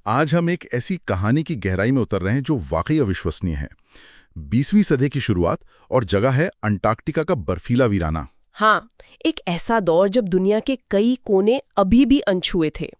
आज हम एक ऐसी कहानी की गहराई में उतर रहे हैं जो वाकई अविश्वसनीय है। 20वीं सदी की शुरुआत और जगह है अंटार्कटिका का बर्फीला वीराना। हाँ, एक ऐसा दौर जब दुनिया के कई कोने अभी भी अनछुए थे।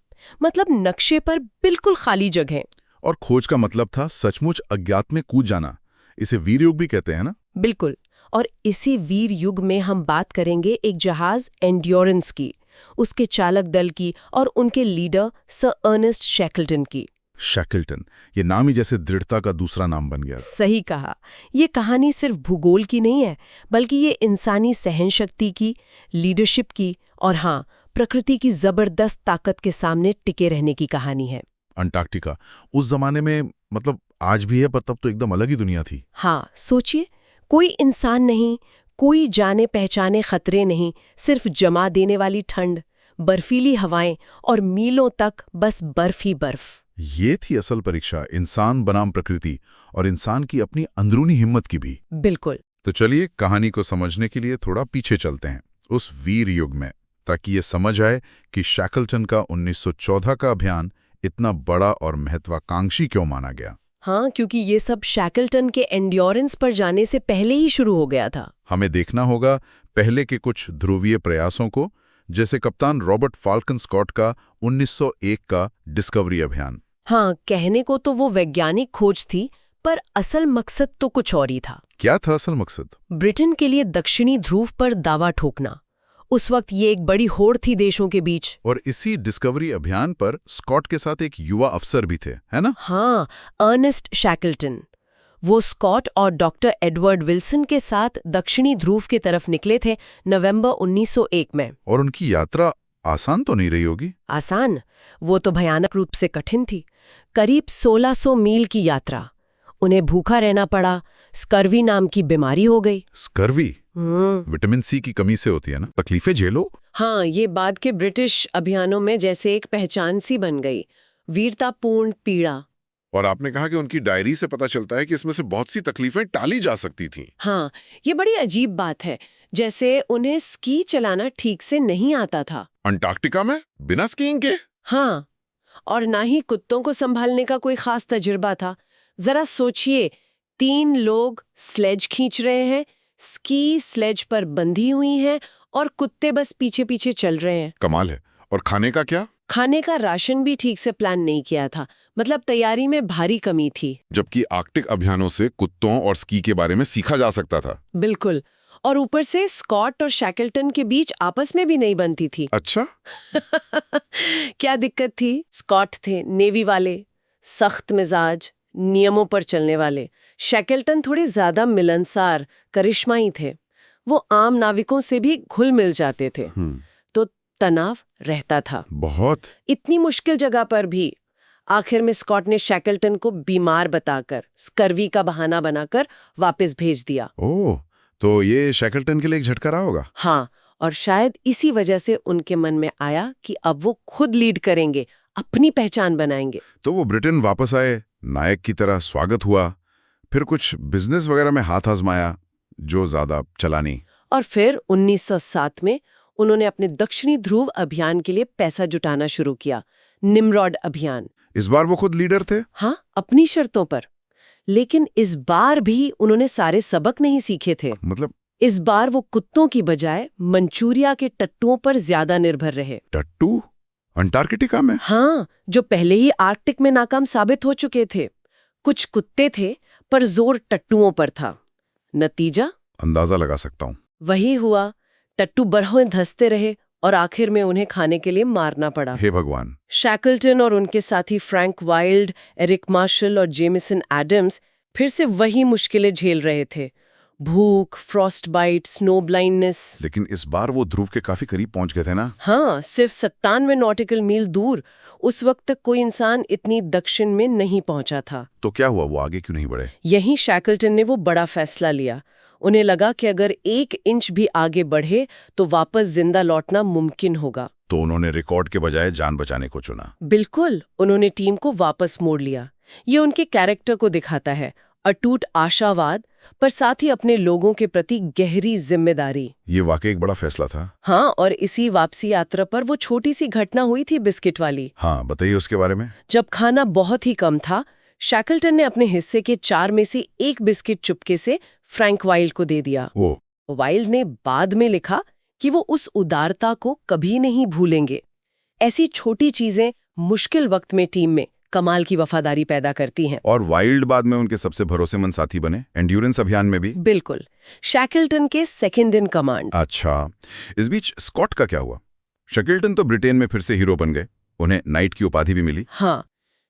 मतलब नक्शे पर बिल्कुल खाली जगह। और खोज का मतलब था सचमुच अज्ञात में कूद जाना। इसे वीर युग भी कहते हैं ना। बिल्कुल। और इसी वीर युग में हम बात करेंगे एक जहाज एंड्योरेंस की, उसके चालक दल की और उनके लीडर सर अर्नेस्ट शैकल्टन की। शैकल्टन, ये नाम ही जैसे दृढ़ता का दूसरा नाम बन गया। सही कहा। ये कहानी सिर्फ भूगोल की नहीं है, बल्कि ये इंसानी सहनशक्ति की, लीडरशिप की और हाँ, प्रकृति की जबरदस्त ताकत के सामने टिके रहने की कहानी है। अंटार्कटिका उस जमाने में, मतलब आज भी है, पर तब तो एकदम अलग ही दुनिया थी। हाँ, सोचिए, कोई इंसान नहीं, कोई जाने पहचाने खतरे नहीं, सिर्फ जमा देने वाली ठंड, बर्फीली हवाएं और मीलों तक बस बर्फ ही बर्फ। ये थी असल परीक्षा, इंसान बनाम प्रकृति और इंसान की अपनी अंदरूनी हिम्मत की भी। बिल्कुल। तो चलिए कहानी को समझने के लिए थोड़ा पीछे चलते हैं उस वीर युग में, ताकि ये समझ आए कि शैकल्टन का 1914 का अभियान इतना बड़ा और महत्वाकांक्षी क्यों माना गया। हाँ, क्योंकि ये सब शैकल्टन के एंड्योरेंस पर जाने से पहले ही शुरू हो गया था। हमें देखना होगा पहले के कुछ ध्रुवीय प्रयासों को, जैसे कप्तान रॉबर्ट फाल्कन स्कॉट का 1901 का डिस्कवरी अभियान। हाँ, कहने को तो वो वैज्ञानिक खोज थी, पर असल मकसद तो कुछ और ही था। क्या था असल मकसद? ब्रिटेन के लिए दक्षिणी ध्रुव पर दावा ठोकना। उस वक्त ये एक बड़ी होड़ थी देशों के बीच। और इसी डिस्कवरी अभियान पर स्कॉट के साथ एक युवा अफसर भी थे, है ना? हाँ, अर्नेस्ट शैकल्टन। वो स्कॉट और डॉक्टर एडवर्ड विल्सन के साथ दक्षिणी ध्रुव की तरफ निकले थे नवंबर 1901 में। और उनकी यात्रा आसान तो नहीं रही होगी? आसान? वो तो भयानक रूप से कठिन थी। करीब 1600 मील की यात्रा। उन्हें भूखा रहना पड़ा, स्कर्वी नाम की बीमारी हो गई। स्कर्वी विटामिन सी की कमी से होती है ना? तकलीफें झेलो। हाँ, ये बाद के ब्रिटिश अभियानों में जैसे एक पहचान सी बन गई, वीरतापूर्ण पीड़ा। और आपने कहा कि उनकी डायरी से पता चलता है कि इसमें से बहुत सी तकलीफें टाली जा सकती थीं। हाँ, ये बड़ी अजीब बात है, जैसे उन्हें स्की चलाना ठीक से नहीं आता था। अंटार्कटिका में बिना स्कीइंग के? हाँ, और ना ही कुत्तों को संभालने का कोई खास तजुर्बा था। जरा सोचिए, 3 लोग स्लेज खींच रहे हैं, स्की स्लेज पर बंधी हुई हैं और कुत्ते बस पीछे पीछे चल रहे हैं। कमाल है। और खाने का क्या? खाने का राशन भी ठीक से प्लान नहीं किया था, मतलब तैयारी में भारी कमी थी। जबकि आर्कटिक अभियानों से कुत्तों और स्की के बारे में सीखा जा सकता था। बिल्कुल। और ऊपर से स्कॉट और शैकल्टन के बीच आपस में भी नहीं बनती थी। अच्छा। क्या दिक्कत थी? स्कॉट थे नेवी वाले, सख्त मिजाज, नियमों पर चलने वाले। शैकल्टन थोड़े ज्यादा मिलनसार, करिश्माई थे। वो आम नाविकों से भी घुल मिल जाते थे। तो तनाव रहता था बहुत। इतनी मुश्किल जगह पर भी। आखिर में स्कॉट ने शैकल्टन को बीमार बताकर, स्कर्वी का बहाना बनाकर वापस भेज दिया। ओह, तो ये शैकल्टन के लिए एक झटका रहा होगा। हाँ, और शायद इसी वजह से उनके मन में आया कि अब वो खुद लीड करेंगे, अपनी पहचान बनाएंगे। तो वो ब्रिटेन वापस आए, नायक की तरह स्वागत हुआ, फिर कुछ बिजनेस वगैरह में हाथ आजमाया, जो ज्यादा चला नहीं। और फिर 1907 में उन्होंने अपने दक्षिणी ध्रुव अभियान के लिए पैसा जुटाना शुरू किया, निम्रॉड अभियान। इस बार वो खुद लीडर थे? हाँ, अपनी शर्तों पर। लेकिन इस बार भी उन्होंने सारे सबक नहीं सीखे थे। मतलब? इस बार वो कुत्तों की बजाय मंचूरिया के टट्टुओं पर ज्यादा निर्भर रहे। टट्टू अंटार्कटिका में? हाँ, जो पहले ही आर्कटिक में नाकाम साबित हो चुके थे। कुछ कुत्ते थे, पर जोर टट्टुओं पर था। नतीजा? अंदाजा लगा सकता हूँ। वही हुआ। टट्टू बरहों धंसते रहे और आखिर में उन्हें खाने के लिए मारना पड़ा। हे भगवान। शैकल्टन और उनके साथी फ्रैंक वाइल्ड, एरिक मार्शल और जेमिसन एडम्स फिर से वही मुश्किलें झेल रहे थे। भूख, फ्रॉस्ट बाइट, स्नो ब्लाइंडनेस। लेकिन इस बार वो ध्रुव के काफी करीब पहुंच गए थे ना? हाँ, सिर्फ 97 नॉटिकल मील दूर। उस वक्त तक कोई इंसान इतनी दक्षिण में नहीं पहुंचा था। तो क्या हुआ, वो आगे क्यों नहीं बढ़े? यहीं शैकल्टन ने वो बड़ा फैसला लिया। उन्हें लगा कि अगर 1 इंच भी आगे बढ़े तो वापस जिंदा लौटना मुमकिन होगा। तो उन्होंने रिकॉर्ड के बजाय जान बचाने को चुना। बिल्कुल, उन्होंने टीम को वापस मोड़ लिया। ये उनके कैरेक्टर को दिखाता है, अटूट आशावाद, पर साथ ही अपने लोगों के प्रति गहरी जिम्मेदारी। ये वाकई एक बड़ा फैसला था। हाँ, और इसी वापसी यात्रा पर वो छोटी सी घटना हुई थी बिस्किट वाली। हाँ, बताइए उसके बारे में। जब खाना बहुत ही कम था, शैकल्टन ने अपने हिस्से के 4 में से 1 बिस्किट चुपके से फ्रैंक वाइल्ड को दे दिया। वो वाइल्ड ने बाद में लिखा कि वो उस उदारता को कभी नहीं भूलेंगे। ऐसी छोटी चीजें मुश्किल वक्त में टीम में कमाल की वफादारी पैदा करती हैं। और वाइल्ड बाद में उनके सबसे भरोसेमंद साथी बने, एंड्योरेंस अभियान में भी। बिल्कुल, शैकल्टन के सेकंड इन कमांड। अच्छा, इस बीच स्कॉट का क्या हुआ? शैकल्टन तो ब्रिटेन में फिर से हीरो बन गए, उन्हें नाइट की उपाधि भी मिली। हाँ,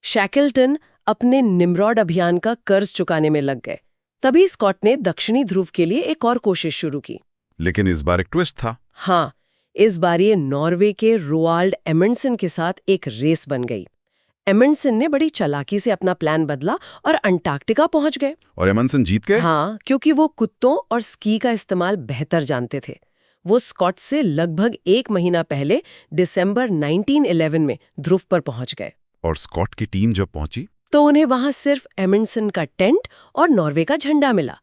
शैकल्टन अपने निम्रॉड अभियान का कर्ज चुकाने में लग गए। तभी स्कॉट ने दक्षिणी ध्रुव के लिए एक और कोशिश शुरू की। लेकिन इस बार एक ट्विस्ट था। हाँ, इस बार ये नॉर्वे के रोआल्ड एमंडसन के साथ एक रेस बन गई। एमंडसन ने बड़ी चालाकी से अपना प्लान बदला और अंटार्कटिका पहुंच गए। और एमंडसन जीत गए? हाँ, क्योंकि वो कुत्तों और स्की का इस्तेमाल बेहतर जानते थे। वो स्कॉट से लगभग 1 महीना पहले दिसंबर 1911 में ध्रुव पर पहुंच गए। और स्कॉट की टीम जब पहुंची तो उन्हें वहां सिर्फ एमंडसन का टेंट और नॉर्वे का झंडा मिला।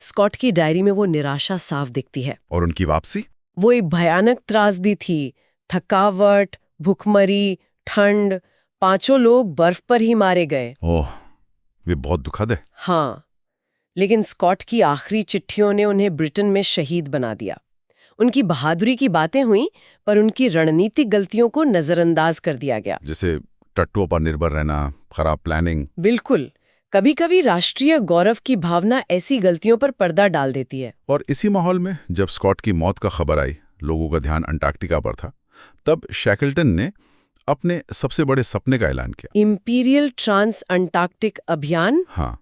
स्कॉट की डायरी में वो निराशा साफ दिखती है। और उनकी वापसी? वो एक भयानक त्रासदी थी। थकावट, भूखमरी, ठंड, 5 लोग बर्फ पर ही मारे गए। ओह, वे बहुत दुखद है। हाँ, लेकिन स्कॉट की आखिरी चिट्ठियों ने उन्हें ब्रिटेन में शहीद बना दिया। उनकी बहादुरी की बातें हुई, पर उनकी रणनीतिक गलतियों को नजरअंदाज कर दिया गया। जैसे टट्टुओं पर निर्भर रहना, खराब प्लानिंग। बिल्कुल, कभी-कभी राष्ट्रीय गौरव की भावना ऐसी गलतियों पर पर्दा डाल देती है। और इसी माहौल में जब स्कॉट की मौत का खबर आई, लोगों का ध्यान अंटार्कटिका पर था, तब शैकल्टन ने अपने सबसे बड़े सपने का ऐलान किया। इंपीरियल ट्रांस अंटार्कटिक अभियान। हाँ,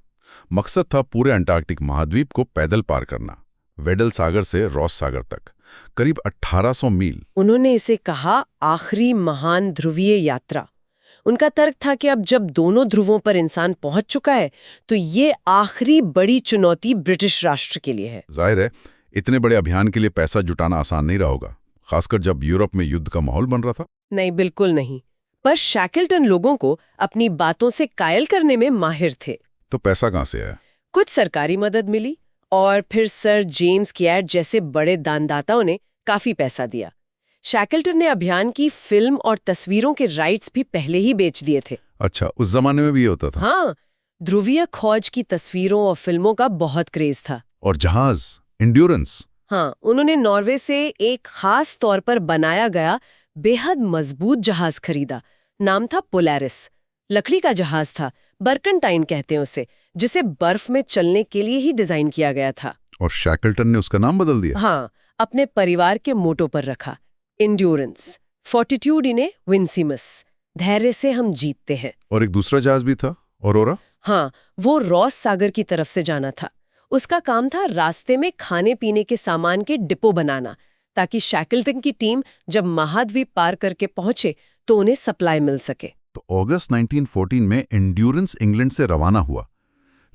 मकसद था पूरे अंटार्कटिक महाद्वीप को पैदल पार करना, वेडल सागर से रॉस सागर तक, करीब 1800 मील। उन्होंने इसे कहा आखिरी महान ध्रुवीय यात्रा। उनका तर्क था कि अब जब दोनों ध्रुवों पर इंसान पहुंच चुका है, तो ये आखिरी बड़ी चुनौती ब्रिटिश राष्ट्र के लिए है। जाहिर है, इतने बड़े अभियान के लिए पैसा जुटाना आसान नहीं रहा होगा, खासकर जब यूरोप में युद्ध का माहौल बन रहा था। नहीं, बिल्कुल नहीं। पर शैकल्टन लोगों को अपनी बातों से कायल करने में माहिर थे। तो पैसा कहाँ से आया? कुछ सरकारी मदद मिली, और फिर सर जेम्स कियार्ड जैसे बड़े दानदाताओं ने काफी पैसा दिया। शैकल्टन ने अभियान की फिल्म और तस्वीरों के राइट्स भी पहले ही बेच दिए थे। अच्छा, उस जमाने में भी ये होता था? हाँ, ध्रुवीय खोज की तस्वीरों और फिल्मों का बहुत क्रेज था। और जहाज, एंड्योरेंस। हाँ, उन्होंने नॉर्वे से एक खास तौर पर बनाया गया बेहद मजबूत जहाज खरीदा। नाम था पोलैरिस। लकड़ी का जहाज था, बर्कंटाइन कहते हैं उसे, जिसे बर्फ में चलने के लिए ही डिजाइन किया गया था। और शैकल्टन ने उसका नाम बदल दिया? हाँ, अपने परिवार के मोटो पर रखा, एंड्योरेंस, फोर्टिट्यूड इने विंसिमस, धैर्य से हम जीतते हैं। और एक दूसरा जहाज भी था, ऑरोरा? हाँ, वो रॉस सागर की तरफ से जाना था। उसका काम था रास्ते में खाने पीने के सामान के डिपो बनाना, ताकि शैकल्टन की टीम जब महाद्वीप पार करके पहुंचे तो उन्हें सप्लाई मिल सके। तो अगस्त 1914 में एंड्योरेंस इंग्लैंड से रवाना हुआ,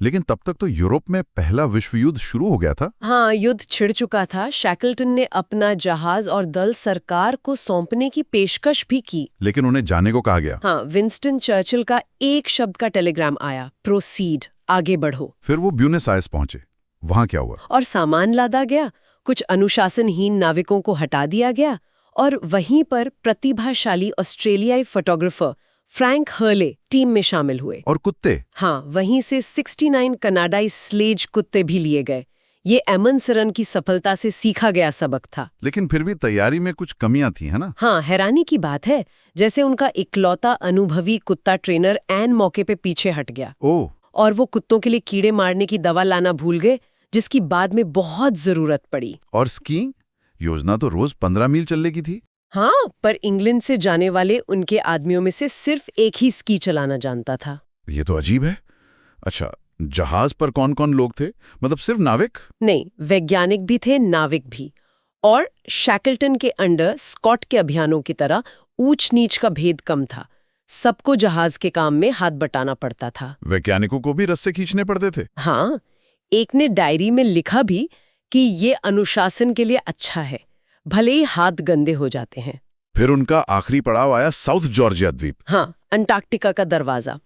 लेकिन तब तक तो यूरोप में पहला विश्व युद्ध शुरू हो गया था। हाँ, युद्ध छिड़ चुका था। शैकल्टन ने अपना जहाज और दल सरकार को सौंपने की पेशकश भी की, लेकिन उन्हें जाने को कहा गया। हाँ, विंस्टन चर्चिल का एक शब्द का टेलीग्राम आया, प्रोसीड, आगे बढ़ो। फिर वो ब्यूनस आयर्स पहुंचे। वहां क्या हुआ? और सामान लादा गया, कुछ अनुशासनहीन नाविकों को हटा दिया गया, और वहीं पर प्रतिभाशाली ऑस्ट्रेलियाई फोटोग्राफर फ्रैंक हर्ले टीम में शामिल हुए। और कुत्ते? हाँ, वहीं से 69 कनाडाई स्लेज कुत्ते भी लिए गए। ये एमंडसन की सफलता से सीखा गया सबक था। लेकिन फिर भी तैयारी में कुछ कमियां थी, है ना? हाँ, हैरानी की बात है, जैसे उनका इकलौता अनुभवी कुत्ता ट्रेनर ऐन मौके पे पीछे हट गया। ओह। और वो कुत्तों के लिए कीड़े मारने की दवा लाना भूल गए, जिसकी बाद में बहुत जरूरत पड़ी। और स्कीइंग? योजना तो रोज 15 मील चलने की थी। हाँ, पर इंग्लैंड से जाने वाले उनके आदमियों में से सिर्फ एक ही स्की चलाना जानता था। ये तो अजीब है। अच्छा, जहाज पर कौन कौन लोग थे? मतलब सिर्फ नाविक? नहीं, वैज्ञानिक भी थे, नाविक भी। और शैकल्टन के अंडर स्कॉट के अभियानों की तरह ऊंच नीच का भेद कम था। सबको जहाज के काम में हाथ बटाना पड़ता था। वैज्ञानिकों को भी रस्से खींचने पड़ते थे? हाँ, एक ने डायरी में लिखा भी कि ये अनुशासन के लिए अच्छा है, भले ही हाथ गंदे हो जाते हैं। फिर उनका आखिरी पड़ाव आया साउथ जॉर्जिया द्वीप। हाँ, अंटार्कटिका का दरवाजा।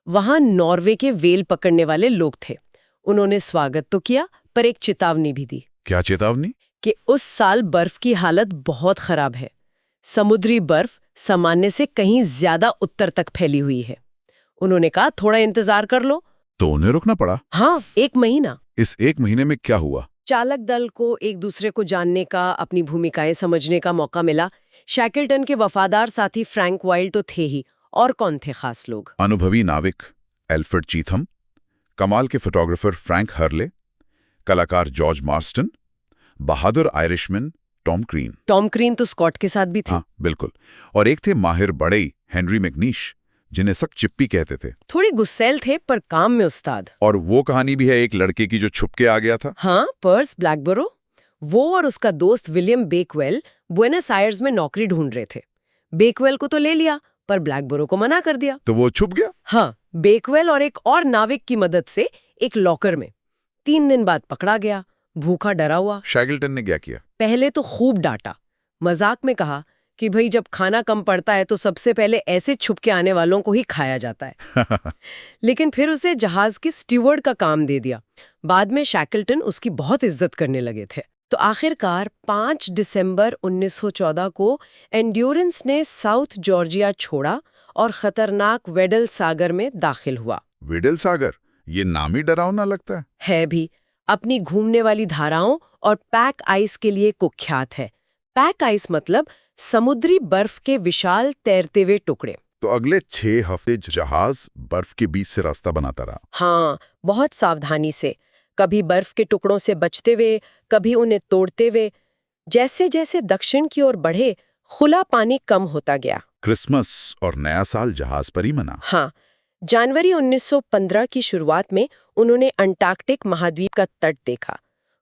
वहां नॉर्वे के व्हेल पकड़ने वाले लोग थे। उन्होंने स्वागत तो किया, पर एक चेतावनी भी दी क्या चेतावनी? कि उस साल बर्फ की हालत बहुत खराब है। समुद्री बर्फ सामान्य से कहीं ज्यादा उत्तर तक फैली हुई है। उन्होंने कहा थोड़ा इंतजार कर लो। तो उन्हें रुकना पड़ा। हाँ, 1 महीना। इस 1 महीने में क्या हुआ? चालक दल को एक दूसरे को जानने का, अपनी भूमिकाएं समझने का मौका मिला। शैकल्टन के वफादार साथी फ्रैंक वाइल्ड तो थे ही, और कौन थे खास लोग? अनुभवी नाविक एल्फ्रेड चीथम, कमाल के फोटोग्राफर फ्रैंक हर्ले, कलाकार जॉर्ज मार्स्टन, बहादुर आयरिशमैन टॉम क्रीन। टॉम क्रीन तो स्कॉट के साथ भी थे। हाँ, बिल्कुल। और एक थे माहिर बड़ई हेनरी मैग्नीश, जिन्हें सख्त चिप्पी कहते थे। थोड़ी गुस्सैल थे, पर काम में उस्ताद। और वो कहानी भी है एक लड़के की जो छुप के आ गया था। हाँ, पर्स ब्लैकबरो। वो और उसका दोस्त विलियम बेकवेल बुएनस आयर्स में नौकरी ढूंढ रहे थे। बेकवेल को तो ले लिया, पर ब्लैकबरो को मना कर दिया। तो वो छुप गया। हाँ, बेकवेल और एक और नाविक की मदद से एक लॉकर में 3 दिन बाद पकड़ा गया, भूखा डरा हुआ। शैकल्टन ने क्या किया? पहले तो खूब डांटा, मजाक में कहा कि भाई जब खाना कम पड़ता है तो सबसे पहले ऐसे छुप के आने वालों को ही खाया जाता है। लेकिन फिर उसे जहाज की स्टीवर्ड का काम दे दिया। बाद में शैकल्टन उसकी बहुत इज्जत करने लगे थे। तो आखिरकार 5 दिसंबर 1914 को एंड्योरेंस ने साउथ जॉर्जिया छोड़ा और खतरनाक वेडल सागर में दाखिल हुआ। वेडल सागर, ये नाम ही डरावना लगता है भी, अपनी घूमने वाली धाराओं और पैक आइस के लिए कुख्यात है। पैक आइस मतलब समुद्री बर्फ के विशाल तैरते हुए टुकड़े। तो अगले 6 हफ्ते जहाज बर्फ के बीच से रास्ता बनाता रहा। हाँ, बहुत सावधानी से, कभी बर्फ के टुकड़ों से बचते हुए, कभी उन्हें तोड़ते हुए। जैसे जैसे दक्षिण की ओर बढ़े, खुला पानी कम होता गया। क्रिसमस और नया साल जहाज पर ही मना। हाँ, जनवरी 1915 की शुरुआत में उन्होंने अंटार्कटिक महाद्वीप का तट देखा।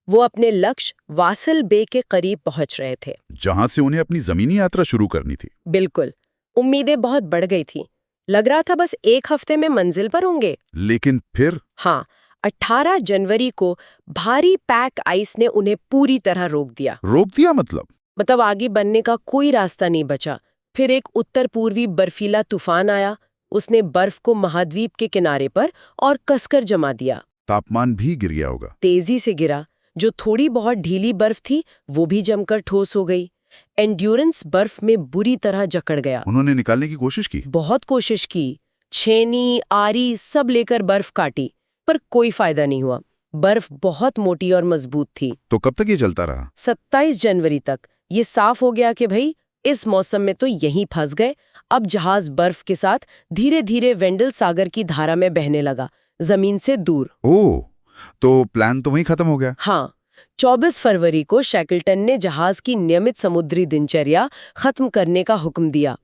वो अपने लक्ष्य वासल बे के करीब पहुंच रहे थे, जहां से उन्हें अपनी जमीनी यात्रा शुरू करनी थी। बिल्कुल। उम्मीदें बहुत बढ़ गई थी। लग रहा था बस 1 हफ्ते में मंजिल पर होंगे। लेकिन फिर हाँ, 18 जनवरी को भारी पैक आइस ने उन्हें पूरी तरह रोक दिया। रोक दिया मतलब आगे बढ़ने का कोई रास्ता नहीं बचा। फिर एक उत्तर पूर्वी बर्फीला तूफान आया। उसने बर्फ को महाद्वीप के किनारे पर और कसकर जमा दिया। तापमान भी गिर गया होगा। तेजी से गिरा। जो थोड़ी बहुत ढीली बर्फ थी वो भी जमकर ठोस हो गई। एंड्योरेंस बर्फ में बुरी तरह जकड़ गया। उन्होंने निकालने की कोशिश की। बहुत कोशिश की, छेनी आरी सब लेकर बर्फ काटी, पर कोई फायदा नहीं हुआ। बर्फ बहुत मोटी और मजबूत थी। तो कब तक ये चलता रहा? 27 जनवरी तक ये साफ हो गया कि भाई इस मौसम में तो यहीं फंस गए। अब जहाज बर्फ के साथ धीरे धीरे वेंडल सागर की धारा में बहने लगा, जमीन से दूर। ओह, तो प्लान तो वहीं खत्म हो गया। हाँ, 24 फरवरी को शैकल्टन ने जहाज की नियमित समुद्री दिनचर्या खत्म करने का हुक्म दिया।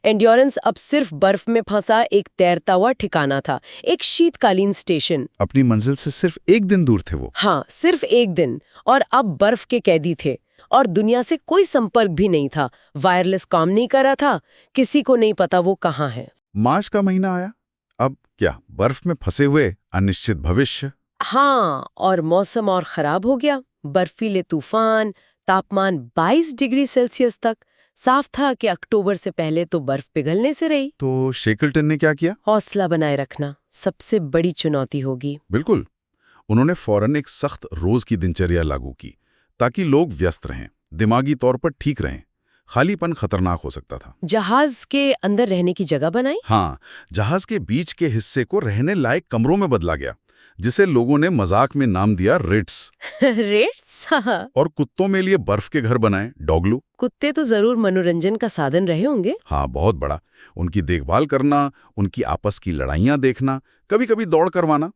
एंड्योरेंस अब सिर्फ बर्फ में फंसा एक तैरता हुआ ठिकाना था, एक शीतकालीन स्टेशन। अपनी मंजिल से सिर्फ 1 दिन दूर थे वो। हाँ, सिर्फ 1 दिन, और अब बर्फ के कैदी थे और दुनिया से कोई संपर्क भी नहीं था। वायरलेस काम नहीं कर रहा था, किसी को नहीं पता वो कहाँ है। मार्च का महीना आया। अब क्या, बर्फ में फंसे हुए अनिश्चित भविष्य। हाँ, और मौसम और खराब हो गया। बर्फीले तूफान, तापमान 22 डिग्री सेल्सियस तक। साफ था कि अक्टूबर से पहले तो बर्फ पिघलने से रही। तो शैकल्टन ने क्या किया? हौसला बनाए रखना सबसे बड़ी चुनौती होगी। बिल्कुल। उन्होंने फौरन एक सख्त रोज की दिनचर्या लागू की, ताकि लोग व्यस्त रहें, दिमागी तौर पर ठीक रहें। खालीपन खतरनाक हो सकता था। जहाज के अंदर रहने की जगह बनाई। हाँ, जहाज के बीच के हिस्से को रहने लायक कमरों में बदला गया, जिसे लोगों ने मजाक में नाम दिया रिट्स। रेट्स। और कुत्तों में लिए बर्फ के घर बनाए, डॉगलू। कुत्ते तो जरूर मनोरंजन का साधन रहे होंगे। हाँ, बहुत बड़ा। उनकी देखभाल करना, उनकी आपस की लड़ाइयां देखना, कभी कभी दौड़ करवाना,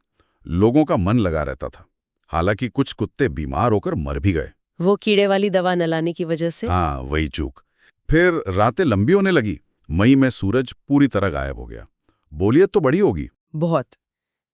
लोगों का मन लगा रहता था। हालांकि कुछ कुत्ते बीमार होकर मर भी गए। वो कीड़े वाली दवा न लाने की वजह से। हाँ, वही चूक। फिर रातें लंबी होने लगी। मई में सूरज पूरी तरह गायब हो गया। बोलियत तो बड़ी होगी। बहुत।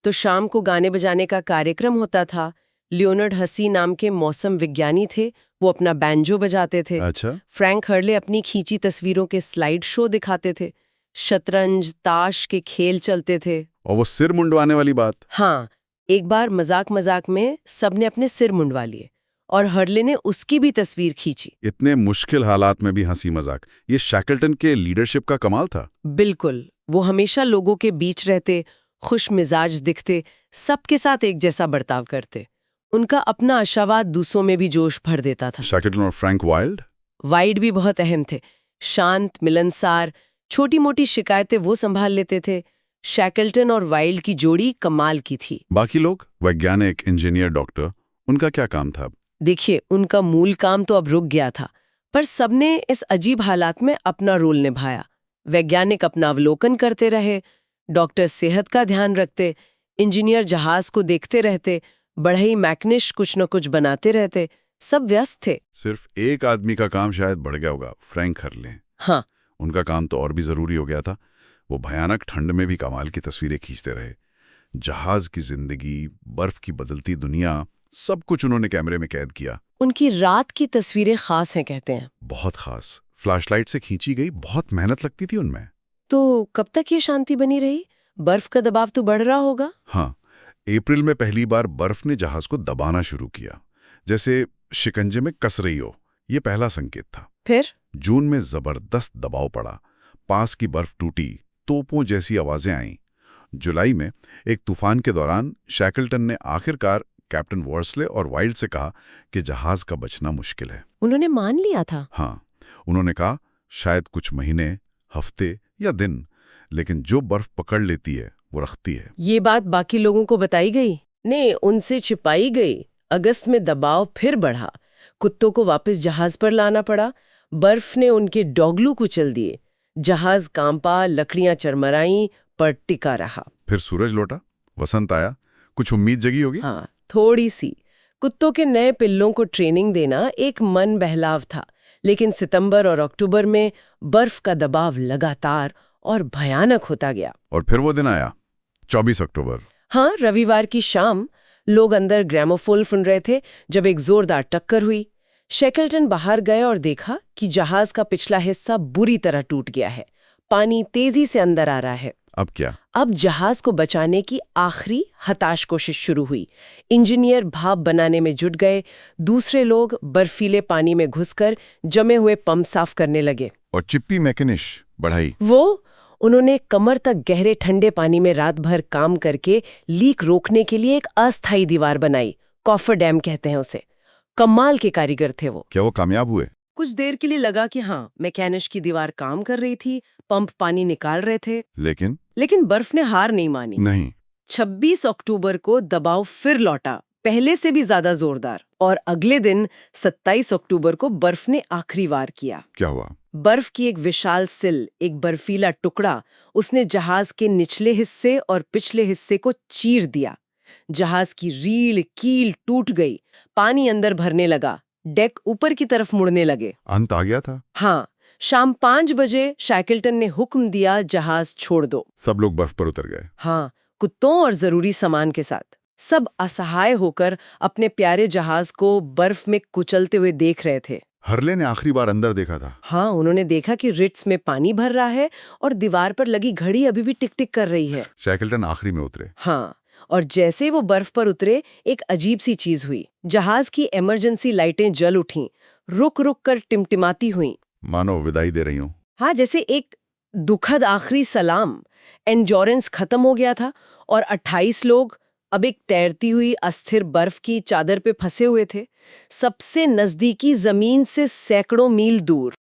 तो शाम को गाने बजाने का कार्यक्रम होता था। लियोनार्ड हसी नाम के मौसम विज्ञानी थे, वो अपना बैंजो बजाते थे। अच्छा। फ्रैंक हर्ले अपनी खींची तस्वीरों के स्लाइड शो दिखाते थे। शतरंज, ताश के खेल चलते थे। और वो सिर मुंडवाने वाली बात। हाँ, एक बार मजाक मजाक में सबने अपने सिर मुंडवा लिए और हर्ले ने उसकी भी तस्वीर खींची। इतने मुश्किल हालात में भी हंसी मजाक, ये शैकल्टन के लीडरशिप का कमाल था। बिल्कुल, वो हमेशा लोगों के बीच रहते, खुश मिजाज दिखते, सबके साथ एक जैसा बर्ताव करते। उनका अपना आशावाद दूसरों में भी जोश भर देता था। शैकल्टन और फ्रैंक वाइल्ड? वाइड भी बहुत अहम थे। शांत, मिलनसार, छोटी मोटी शिकायतें वो संभाल लेते थे। शैकल्टन और वाइल्ड की जोड़ी कमाल की थी। बाकी लोग, वैज्ञानिक, इंजीनियर, डॉक्टर, उनका क्या काम था? देखिए, उनका मूल काम तो अब रुक गया था, पर सबने इस अजीब हालात में अपना रोल निभाया। वैज्ञानिक अपना अवलोकन करते रहे, डॉक्टर सेहत का ध्यान रखते, इंजीनियर जहाज को देखते रहते, बढ़ई मैकनिश कुछ न कुछ बनाते रहते। सब व्यस्त थे। सिर्फ एक आदमी का काम शायद बढ़ गया होगा, फ्रैंक हर्ले। हाँ, उनका काम तो और भी जरूरी हो गया था। वो भयानक ठंड में भी कमाल की तस्वीरें खींचते रहे। जहाज की जिंदगी, बर्फ की बदलती दुनिया, सब कुछ उन्होंने कैमरे में कैद किया। उनकी रात की तस्वीरें खास हैं कहते हैं। बहुत खास, फ्लैशलाइट से खींची गई, बहुत मेहनत लगती थी उनमें। तो कब तक ये शांति बनी रही? बर्फ का दबाव तो बढ़ रहा होगा। हाँ, अप्रैल में पहली बार बर्फ ने जहाज को दबाना शुरू किया, जैसे शिकंजे में कस रही हो। ये पहला संकेत था। फिर जून में जबरदस्त दबाव पड़ा, पास की बर्फ टूटी, तोपों जैसी आवाजें आईं। जुलाई में एक तूफान के दौरान शैकल्टन ने आखिरकार कैप्टन वर्सले और वाइल्ड से कहा कि जहाज का बचना मुश्किल है। उन्होंने मान लिया था। हाँ, उन्होंने कहा शायद कुछ महीने, हफ्ते या दिन, लेकिन जो बर्फ पकड़ लेती है वो रखती है। ये बात बाकी लोगों को बताई गई? नहीं, उनसे छिपाई गई। अगस्त में दबाव फिर बढ़ा, कुत्तों को वापस जहाज पर लाना पड़ा। बर्फ ने उनके डॉगलू कुचल दिए। जहाज कांपा, लकड़ियां चरमराई, पर टिका रहा। फिर सूरज लौटा, वसंत आया, कुछ उम्मीद जगी होगी। हाँ, थोड़ी सी। कुत्तों के नए पिल्लों को ट्रेनिंग देना एक मन बहलाव था, लेकिन सितंबर और अक्टूबर में बर्फ का दबाव लगातार और भयानक होता गया। और फिर वो दिन आया, 24 अक्टूबर। हाँ, रविवार की शाम लोग अंदर ग्रामोफोन सुन रहे थे जब एक जोरदार टक्कर हुई। शैकल्टन बाहर गए और देखा कि जहाज का पिछला हिस्सा बुरी तरह टूट गया है। पानी तेजी से अंदर आ रहा है। अब क्या? अब जहाज को बचाने की आखिरी हताश कोशिश शुरू हुई। इंजीनियर भाप बनाने में जुट गए, दूसरे लोग बर्फीले पानी में घुसकर जमे हुए पंप साफ करने लगे। और चिप्पी मैकेनिश बढ़ाई। उन्होंने कमर तक गहरे ठंडे पानी में रात भर काम करके लीक रोकने के लिए एक अस्थायी दीवार बनाई। कॉफर डैम कहते हैं उसे। कमाल के कारीगर थे वो। क्या वो कामयाब हुए? कुछ देर के लिए लगा कि हाँ, मैकेनिश की दीवार काम कर रही थी, पंप पानी निकाल रहे थे। लेकिन बर्फ ने हार नहीं मानी। नहीं। 26 अक्टूबर को दबाव फिर लौटा, पहले से भी ज्यादा जोरदार। और अगले दिन 27 अक्टूबर को बर्फ ने आखिरी वार किया। क्या हुआ? बर्फ की एक विशाल सिल, एक बर्फीला टुकड़ा, उसने जहाज के निचले हिस्से और पिछले हिस्से को चीर दिया। जहाज की रीढ़ कील टूट गई, पानी अंदर भरने लगा, डेक ऊपर की तरफ मुड़ने लगे। अंत आ गया था। हाँ, शाम 5 बजे शैकल्टन ने हुक्म दिया, जहाज छोड़ दो। सब लोग बर्फ पर उतर गए। हाँ, कुत्तों और जरूरी सामान के साथ। सब असहाय होकर अपने प्यारे जहाज को बर्फ में कुचलते हुए देख रहे थे। हर्ले ने आखिरी बार अंदर देखा था। हाँ, उन्होंने देखा कि रिट्स में पानी भर रहा है और दीवार पर लगी घड़ी अभी भी टिक टिक कर रही है। शैकल्टन आखिरी में उतरे। हाँ, और जैसे वो बर्फ पर उतरे, एक अजीब सी चीज हुई। जहाज की इमरजेंसी लाइटें जल उठीं, रुक रुक कर टिमटिमाती हुईं। मानो विदाई दे रही हूं। हाँ, जैसे एक दुखद आखिरी सलाम। एंड्योरेंस खत्म हो गया था और 28 लोग अब एक तैरती हुई अस्थिर बर्फ की चादर पे फंसे हुए थे, सबसे नजदीकी जमीन से सैकड़ों मील दूर।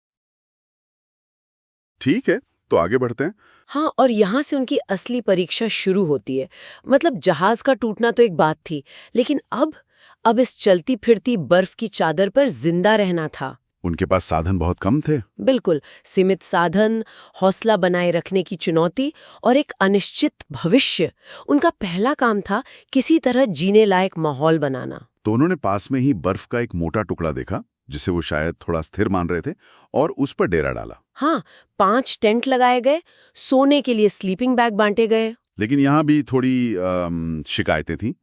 ठीक है, तो आगे बढ़ते हैं। हाँ, और यहाँ से उनकी असली परीक्षा शुरू होती है। मतलब जहाज का टूटना तो एक बात थी, लेकिन अब इस चलती फिरती बर्फ की चादर पर जिंदा रहना था। उनके पास साधन बहुत कम थे। बिल्कुल, सीमित साधन, हौसला बनाए रखने की चुनौती और एक अनिश्चित भविष्य। उनका पहला काम था किसी तरह जीने लायक माहौल बनाना। तो उन्होंने पास में ही बर्फ का एक मोटा टुकड़ा देखा, जिसे वो शायद थोड़ा स्थिर मान रहे थे, और उस पर डेरा डाला। हाँ, 5 टेंट लगाए गए, सोने के लिए स्लीपिंग बैग बांटे गए। लेकिन यहाँ भी थोड़ी शिकायतें थीं।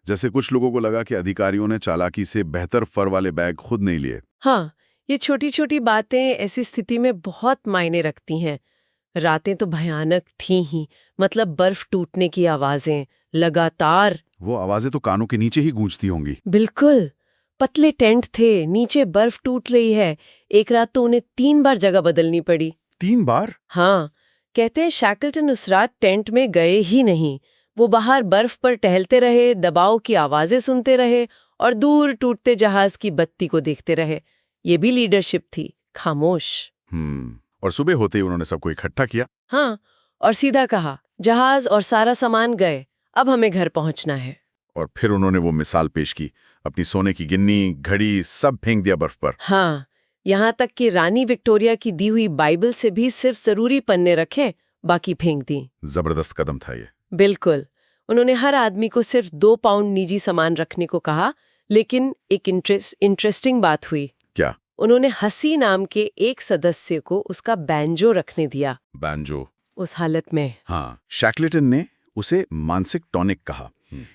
जैसे कुछ लोगों को लगा कि अधिकारियों ने चालाकी से बेहतर फर वाले बैग खुद नहीं लिए। हाँ, ये छोटी छोटी बातें ऐसी स्थिति में बहुत मायने रखती हैं। रातें तो भयानक थीं ही। मतलब बर्फ टूटने की आवाजें लगातार। वो आवाजें तो कानों के नीचे ही गूंजती होंगी। बिल्कुल, पतले टेंट थे, नीचे बर्फ टूट रही है। एक रात तो उन्हें 3 बार जगह बदलनी पड़ी। 3 बार? हाँ, कहते हैं शैकल्टन उस रात टेंट में गए ही नहीं। वो बाहर बर्फ पर टहलते रहे, दबाव की आवाजें सुनते रहे और दूर टूटते जहाज की बत्ती को देखते रहे। ये भी लीडरशिप थी, खामोश। और सुबह होते ही उन्होंने सबको इकट्ठा किया। हाँ, और सीधा कहा, जहाज और सारा सामान गए, अब हमें घर पहुंचना है। और फिर उन्होंने वो मिसाल पेश की, अपनी सोने की गिन्नी, घड़ी सब फेंक दिया बर्फ पर। हाँ, यहाँ तक कि रानी विक्टोरिया की दी हुई बाइबल से भी सिर्फ जरूरी पन्ने रखे, बाकी फेंक दी। जबरदस्त कदम था ये। बिल्कुल। उन्होंने हर आदमी को सिर्फ 2 पाउंड निजी सामान रखने को कहा, लेकिन एक इंटरेस्टिंग बात हुई। क्या? उन्होंने हसी नाम के एक सदस्य को उसका बैंजो रखने दिया। बैंजो? उस हालत में। हाँ, शैकलेटन ने उसे मानसिक टॉनिक कहा।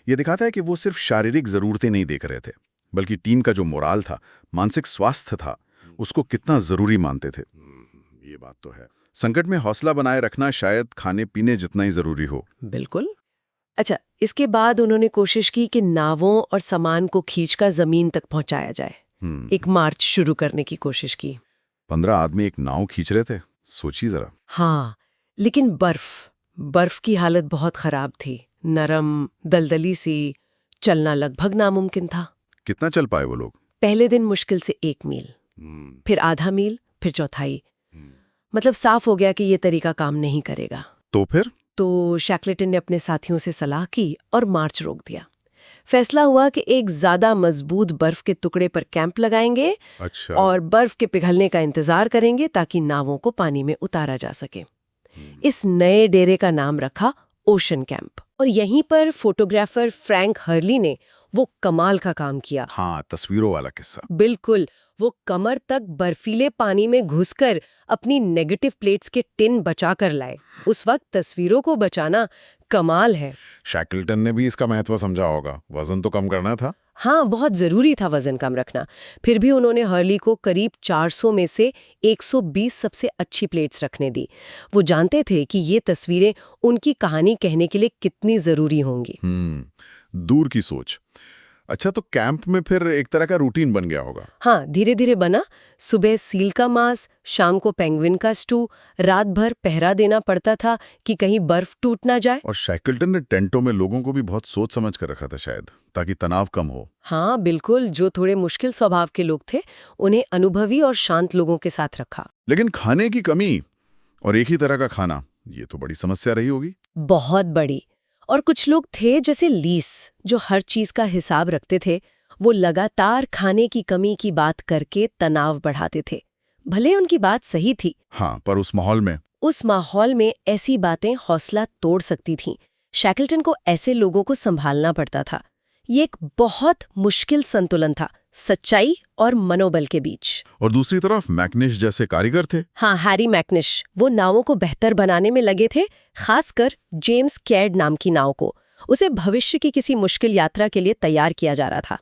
यह दिखाता है कि वो सिर्फ शारीरिक जरूरतें नहीं देख रहे थे, बल्कि टीम का जो मोराल था, मानसिक स्वास्थ्य था, उसको कितना जरूरी मानते थे। ये बात तो है। संकट में हौसला बनाए रखना शायद खाने पीने जितना ही जरूरी हो। बिल्कुल। अच्छा, इसके बाद उन्होंने कोशिश की कि नावों और सामान को खींचकर जमीन तक पहुंचाया जाए। एक मार्च शुरू करने की कोशिश की। 15 आदमी एक नाव खींच रहे थे, सोचिए जरा। हाँ, लेकिन बर्फ की हालत बहुत खराब थी। नरम, दलदली सी, चलना लगभग नामुमकिन था। कितना चल पाए वो लोग? पहले दिन मुश्किल से 1 मील, फिर आधा मील, फिर चौथाई। मतलब साफ हो गया कि ये तरीका काम नहीं करेगा। तो फिर? तो शैकलेटन ने अपने साथियों से सलाह की और मार्च रोक दिया। फैसला हुआ कि एक ज्यादा मजबूत बर्फ के टुकड़े पर कैंप लगाएंगे। अच्छा। और बर्फ के पिघलने का इंतजार करेंगे ताकि नावों को पानी में उतारा जा सके। इस नए डेरे का नाम रखा ओशन कैंप। और यहीं पर फोटोग्राफर फ्रैंक हर्ली ने वो कमाल का काम किया। हाँ, तस्वीरों वाला किस्सा। बिल्कुल। वो कमर तक बर्फीले पानी में घुसकर अपनी नेगेटिव प्लेट्स के टिन बचा कर लाए। उस वक्त तस्वीरों को बचाना कमाल है। शैकल्टन ने भी इसका महत्व समझा होगा, वजन तो कम करना था। हाँ, बहुत जरूरी था वजन कम रखना। फिर भी उन्होंने हर्ली को करीब 400 में से 120 सबसे अच्छी प्लेट्स रखने दी। वो जानते थे कि ये तस्वीरें उनकी कहानी कहने के लिए कितनी जरूरी होंगी। दूर की सोच। अच्छा, तो कैंप में फिर एक तरह का रूटीन बन गया होगा। हाँ, धीरे धीरे बना। सुबह सील का मांस, शाम को पेंगुइन का स्टू, रात भर पहरा देना पड़ता था कि कहीं बर्फ टूट ना जाए। और शैकल्टन ने टेंटों में लोगों को भी बहुत सोच समझ कर रखा था शायद, ताकि तनाव कम हो। हाँ, बिल्कुल। जो थोड़े मुश्किल स्वभाव के लोग थे, उन्हें अनुभवी और शांत लोगों के साथ रखा। लेकिन खाने की कमी और एक ही तरह का खाना, ये तो बड़ी समस्या रही होगी। बहुत बड़ी। और कुछ लोग थे जैसे लीस, जो हर चीज का हिसाब रखते थे। वो लगातार खाने की कमी की बात करके तनाव बढ़ाते थे। भले उनकी बात सही थी। हाँ, पर उस माहौल में ऐसी बातें हौसला तोड़ सकती थीं। शैकल्टन को ऐसे लोगों को संभालना पड़ता था। ये एक बहुत मुश्किल संतुलन था, सच्चाई और मनोबल के बीच। और दूसरी तरफ मैकनिश जैसे कारीगर थे। हाँ, हैरी मैकनिश। वो नावों को बेहतर बनाने में लगे थे, खासकर जेम्स कैड नाम की नाव को। उसे भविष्य की किसी मुश्किल यात्रा के लिए तैयार किया जा रहा था।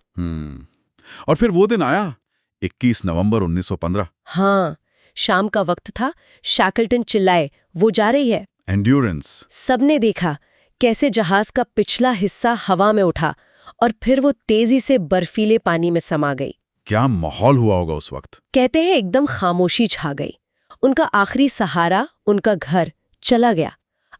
और फिर वो दिन आया, 21 नवंबर 1915। हाँ, शाम का वक्त था। शैकल्टन चिल्लाए, वो जा रही है। एंड्योरेंस। सबने देखा कैसे जहाज का पिछला हिस्सा हवा में उठा और फिर वो तेजी से बर्फीले पानी में समा गई। क्या माहौल हुआ होगा उस वक्त। कहते हैं एकदम खामोशी छा गई। उनका आखिरी सहारा, उनका घर, चला गया।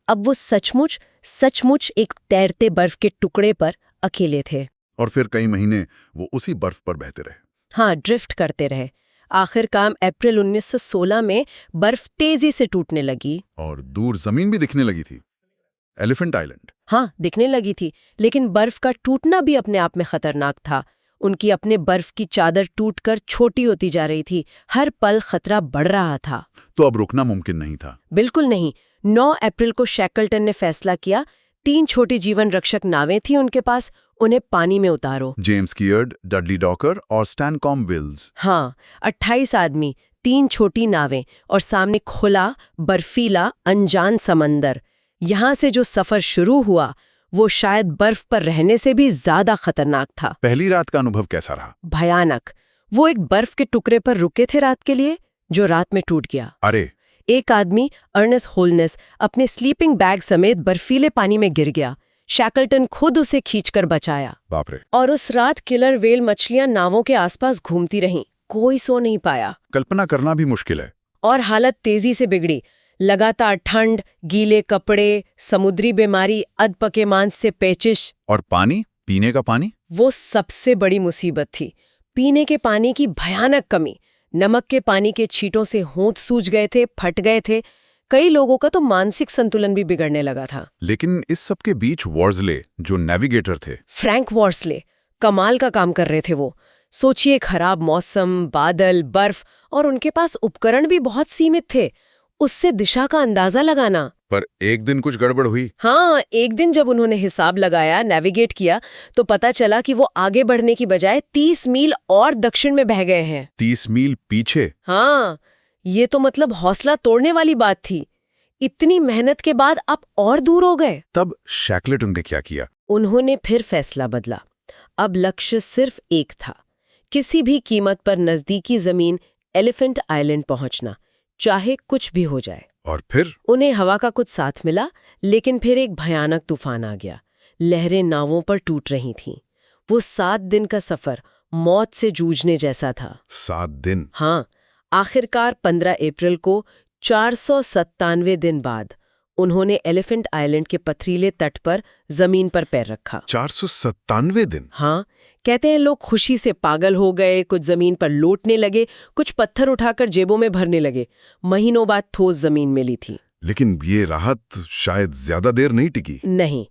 अब वो सचमुच एक तैरते बर्फ के टुकड़े पर अकेले थे। और फिर कई महीने वो उसी बर्फ पर बहते रहे। हाँ, ड्रिफ्ट करते रहे। आखिरकार अप्रैल 1916 में बर्फ तेजी से टूटने लगी। और दूर जमीन भी दिखने लगी थी, एलिफेंट आइलैंड। हाँ, दिखने लगी थी, लेकिन बर्फ का टूटना भी अपने आप में खतरनाक था। उनकी अपने बर्फ की चादर टूटकर छोटी होती जा रही थी। हर पल खतरा बढ़ रहा था। तो अब रुकना मुमकिन नहीं था। बिल्कुल नहीं। 9 अप्रैल को शैकल्टन ने फैसला किया, 3 छोटी जीवन रक्षक नावें थी उनके पास, उन्हें पानी में उतारो। जेम्स कियर्ड, डडली डॉकर और स्टैनकॉम विल्स। हाँ, 28 आदमी, 3 छोटी नावें और सामने खुला, बर्फीला, अनजान समंदर। यहाँ से जो सफर शुरू हुआ, वो शायद बर्फ पर रहने से भी ज्यादा खतरनाक था। पहली रात का अनुभव कैसा रहा? भयानक। वो एक बर्फ के टुकड़े पर रुके थे रात के लिए, जो रात में टूट गया। अरे! एक आदमी, अर्नेस्ट होलनेस, अपने स्लीपिंग बैग समेत बर्फीले पानी में गिर गया। शैकल्टन खुद उसे खींचकर बचाया। बाप रे! और उस रात किलर वेल मछलियां नावों के आसपास घूमती रहीं। कोई सो नहीं पाया। कल्पना करना भी मुश्किल है। और हालत तेजी से बिगड़ी। लगातार ठंड, गीले कपड़े, समुद्री बीमारी, अधपके मांस से पेचिश। और पानी, पीने का पानी? वो सबसे बड़ी मुसीबत थी। पीने के पानी की भयानक कमी। नमक के पानी के छींटों से होंठ सूज गए थे, फट गए थे। कई लोगों का तो मानसिक संतुलन भी बिगड़ने लगा था। लेकिन इस सब के बीच वॉर्सले, जो नेविगेटर थे, फ्रैंक वॉर्सले, कमाल का काम कर रहे थे वो। सोचिए, खराब मौसम, बादल, बर्फ, और उनके पास उपकरण भी बहुत सीमित थे। उससे दिशा का अंदाजा लगाना। पर एक दिन कुछ गड़बड़ हुई। हाँ, एक दिन जब उन्होंने हिसाब लगाया, नेविगेट किया, तो पता चला कि वो आगे बढ़ने की बजाय 30 मील और दक्षिण में बह गए हैं। 30 मील पीछे? हाँ, ये तो मतलब हौसला तोड़ने वाली बात थी। इतनी मेहनत के बाद आप और दूर हो गए। तब शैकलेटन ने क्या किया? उन्होंने फिर फैसला बदला। अब लक्ष्य सिर्फ एक था, किसी भी कीमत पर नजदीकी जमीन एलिफेंट आइलैंड पहुंचना, चाहे कुछ भी हो जाए। और फिर? उन्हें हवा का कुछ साथ मिला, लेकिन फिर एक भयानक तूफान आ गया। लहरें नावों पर टूट रही थीं। वो 7 दिन का सफर मौत से जूझने जैसा था। 7 दिन? हाँ, आखिरकार 15 अप्रैल को 497 दिन बाद उन्होंने एलिफेंट आइलैंड के पथरीले तट पर जमीन पर पैर रखा। 497 दिन? हाँ, कहते हैं लोग खुशी से पागल हो गए, कुछ जमीन पर लौटने लगे, कुछ पत्थर उठाकर जेबों में भरने लगे। महीनों बाद ठोस जमीन मिली थी। लेकिन ये राहत शायद ज्यादा देर नहीं टिकी। नहीं,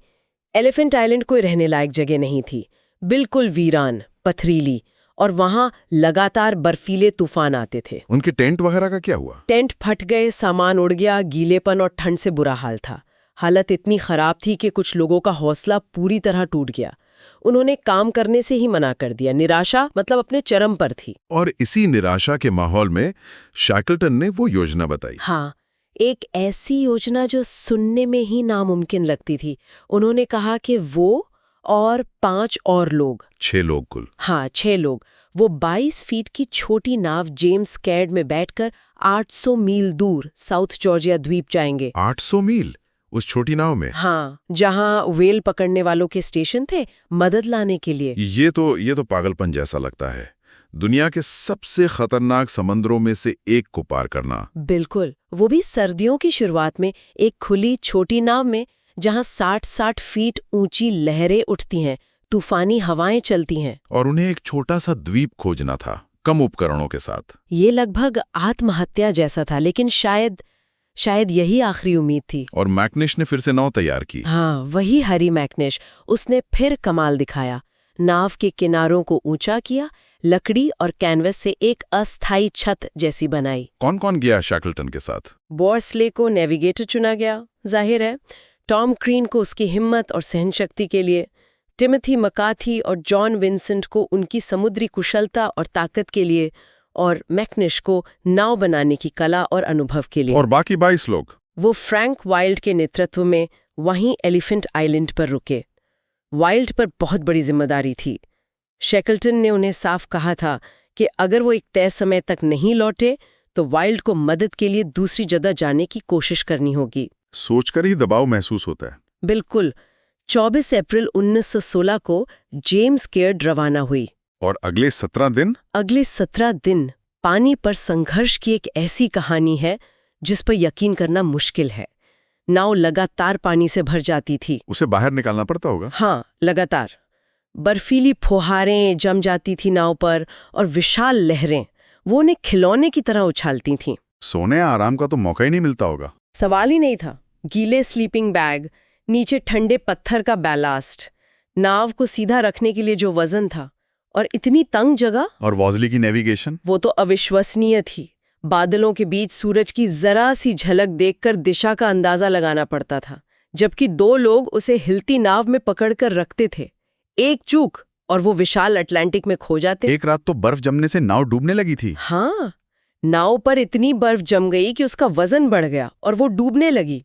एलिफेंट आइलैंड कोई रहने लायक जगह नहीं थी। बिल्कुल वीरान, पथरीली, और वहां लगातार बर्फीले तूफान आते थे। उनके टेंट वगैरह का क्या हुआ? टेंट फट गए, सामान उड़ गया, गीलेपन और ठंड से बुरा हाल था। हालत इतनी खराब थी कि कुछ लोगों का हौसला पूरी तरह टूट गया। उन्होंने काम करने से ही मना कर दिया। निराशा मतलब अपने चरम पर थी। और इसी निराशा के माहौल में शैकलटन ने वो योजना बताई। हाँ, एक ऐसी योजना जो सुनने में ही नामुमकिन लगती थी। उन्होंने कहा कि वो और 5 और लोग, 6 लोग कुल। हाँ, 6 लोग, वो 22 फीट की छोटी नाव जेम्स कैड में बैठकर 800 मील दूर साउथ जॉर्जिया द्वीप जाएंगे। 800 मील उस छोटी नाव में? हाँ, जहां वेल पकड़ने वालों के स्टेशन थे, मदद लाने के लिए। ये तो पागलपन जैसा लगता है। दुनिया के सबसे खतरनाक समंदरों में से एक को पार करना। बिल्कुल, वो भी सर्दियों की शुरुआत में एक खुली छोटी नाव में, जहां 60-60 फीट ऊंची लहरें उठती हैं, तूफानी हवाएं चलती हैं। और उन्हें एक छोटा सा द्वीप खोजना था, कम उपकरणों के साथ। ये लगभग आत्महत्या जैसा था, लेकिन शायद यही आखिरी उम्मीद थी। और मैकनिश ने फिर से नाव तैयार की। हाँ, वही हैरी मैकनिश। उसने फिर कमाल दिखाया। नाव के किनारों को ऊंचा किया, लकड़ी और कैनवस से एक अस्थायी छत जैसी बनाई। कौन कौन गया शैकलटन के साथ? वॉर्सले को नेविगेटर चुना गया, जाहिर है। टॉम क्रीन को उसकी हिम्मत और सहनशक्ति के लिए, टिमोथी मकार्थी और जॉन विंसेंट को उनकी समुद्री कुशलता और ताकत के लिए, और मैकनिश को नाव बनाने की कला और अनुभव के लिए। और बाकी 22 लोग? वो फ्रैंक वाइल्ड के नेतृत्व में वहीं एलिफेंट आइलैंड पर रुके। वाइल्ड पर बहुत बड़ी जिम्मेदारी थी। शैकलटन ने उन्हें साफ कहा था कि अगर वो एक तय समय तक नहीं लौटे तो वाइल्ड को मदद के लिए दूसरी जगह जाने की कोशिश करनी होगी। सोचकर ही दबाव महसूस होता है। बिल्कुल। 24 अप्रैल 1916 को जेम्स कैड रवाना हुई। और अगले 17 दिन? अगले 17 दिन पानी पर संघर्ष की एक ऐसी कहानी है जिस पर यकीन करना मुश्किल है। नाव लगातार पानी से भर जाती थी। उसे बाहर निकालना पड़ता होगा? हाँ, लगातार। बर्फीली फुहारें जम जाती थी नाव पर, और विशाल लहरें वो उन्हें खिलौने की तरह उछालती थीं। सोने या आराम का तो मौका ही नहीं मिलता होगा। सवाल ही नहीं था। गीले स्लीपिंग बैग, नीचे ठंडे पत्थर का बैलास्ट, नाव को सीधा रखने के लिए जो वजन था, और इतनी तंग जगह। और वॉर्सले की नेविगेशन? वो तो अविश्वसनीय थी। बादलों के बीच सूरज की जरा सी झलक देखकर दिशा का अंदाजा लगाना पड़ता था, जबकि 2 लोग उसे हिलती नाव में पकड़कर रखते थे। एक चूक और वो विशाल अटलांटिक में खो जाते। एक रात तो बर्फ जमने से नाव डूबने लगी थी। हाँ, नाव पर इतनी बर्फ जम गई कि उसका वजन बढ़ गया और वो डूबने लगी।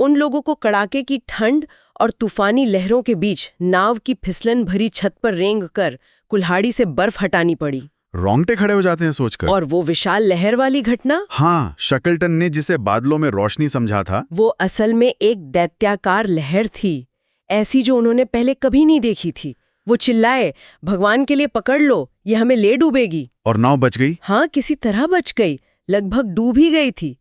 उन लोगों को कड़ाके की ठंड और तूफानी लहरों के बीच नाव की फिसलन भरी छत पर रेंग कर कुल्हाड़ी से बर्फ हटानी पड़ी। रोंगटे खड़े हो जाते हैं सोचकर। और वो विशाल लहर वाली घटना, हाँ, शैकलटन ने जिसे बादलों में रोशनी समझा था, वो असल में एक दैत्याकार लहर थी, ऐसी जो उन्होंने पहले कभी नहीं देखी थी। वो चिल्लाए, भगवान के लिए पकड़ लो, ये हमें ले डूबेगी। और नाव बच गई। हाँ, किसी तरह बच गई, लगभग डूब ही गई थी।